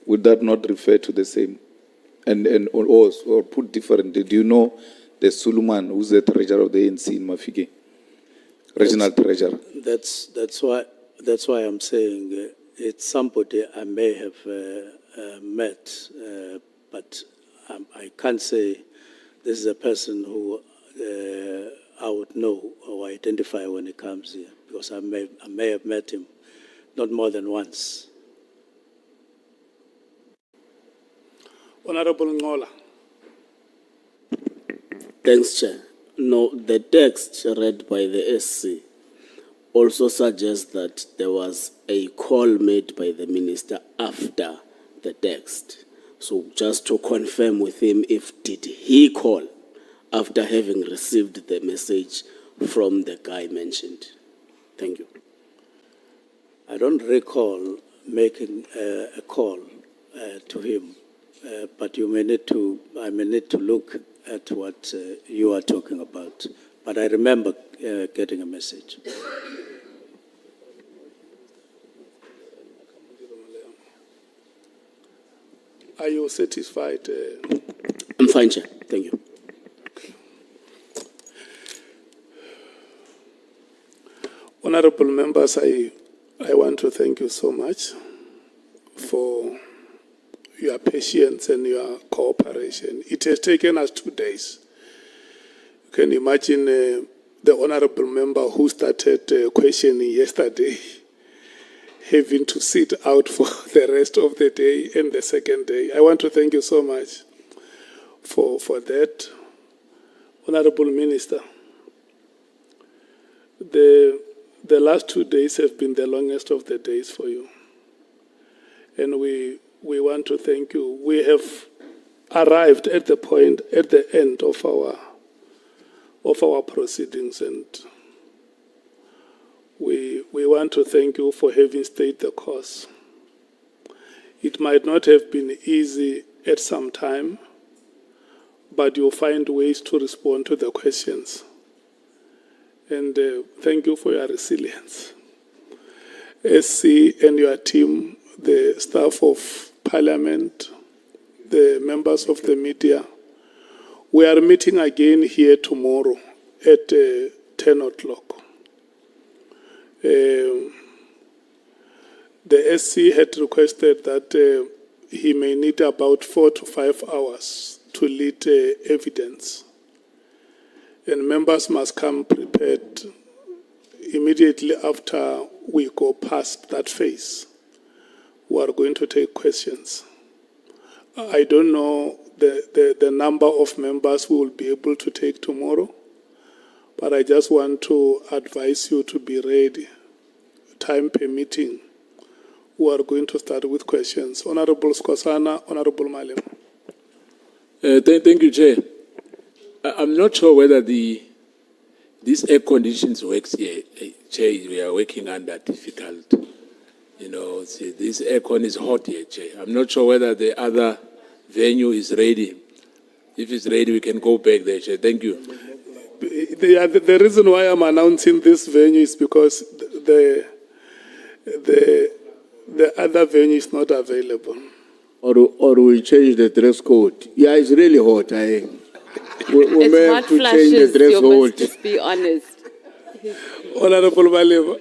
Would that not refer to the same? Or put differently, do you know the Suleiman who's the treasurer of the ANC in Mafike? Regional treasurer. That's why I'm saying it's somebody I may have met, but I can't say this is a person who I would know or identify when he comes here, because I may have met him not more than once. Honorable Nhlanhla. Thanks, Chair. No, the text read by the SC also suggests that there was a call made by the minister after the text. So just to confirm with him, did he call after having received the message from the guy mentioned? Thank you. I don't recall making a call to him, but I may need to look at what you are talking about. But I remember getting a message. Are you satisfied? I'm fine, Chair. Thank you. Honorable Honorable members, I want to thank you so much for your patience and your cooperation. It has taken us 2 days. You can imagine the honorable member who started questioning yesterday having to sit out for the rest of the day and the second day. I want to thank you so much for that. Honorable Minister, the last 2 days have been the longest of the days for you. And we want to thank you. We have arrived at the point, at the end of our proceedings, and we want to thank you for having stayed the course. It might not have been easy at some time, but you'll find ways to respond to the questions. And thank you for your resilience. SC and your team, the staff of Parliament, the members of the media, we are meeting again here tomorrow at 10 o'clock. The SC had requested that he may need about 4 to 5 hours to lead evidence. And members must come prepared immediately after we go past that phase. We are going to take questions. I don't know the number of members we will be able to take tomorrow, but I just want to advise you to be ready, time permitting. We are going to start with questions. Honorable Skosana, Honorable Malem. Thank you, Chair. I'm not sure whether these air conditions works here. Chair, we are working under difficult. See, this aircon is hot here, Chair. I'm not sure whether the other venue is ready. If it's ready, we can go back there, Chair. Thank you. The reason why I'm announcing this venue is because the other venue is not available. Or we change the dress code. Yeah, it's really hot. We may have to change the dress code. Just be honest. Honorable Malema.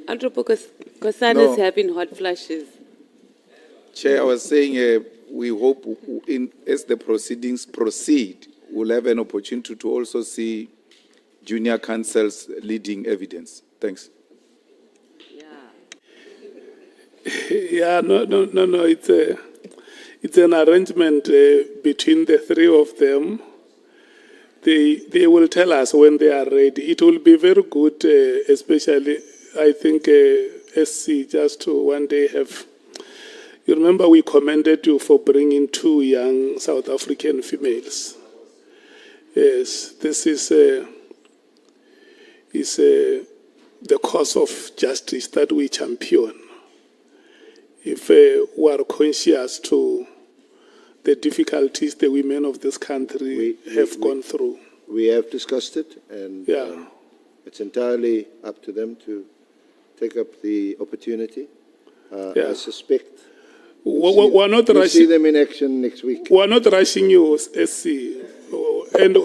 Honorable Nkosana is having hot flashes. Chair, I was saying we hope as the proceedings proceed, we'll have an opportunity to also see junior counsels leading evidence. Thanks. Yeah, no. It's an arrangement between the three of them. They will tell us when they are ready. It will be very good, especially, I think, SC, just to one day have... You remember we commended you for bringing 2 young South African females. Yes, this is the cause of justice that we champion. If we are conscious to the difficulties the women of this country have gone through. We have discussed it, and it's entirely up to them to take up the opportunity. I suspect we're not rushing. See them in action next week. We're not rushing you, SC. And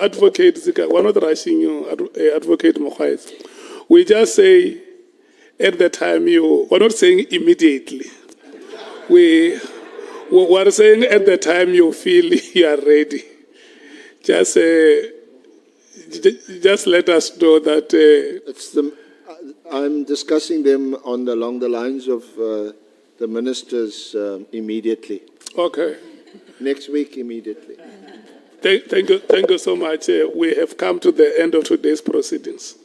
Advocate Zika, we're not rushing you, Advocate Mkhwanazi. We just say, at the time we're not saying immediately. We're saying at the time you feel you are ready. Just let us know that... I'm discussing them along the lines of the ministers immediately. Okay. Next week, immediately. Thank you so much. We have come to the end of today's proceedings.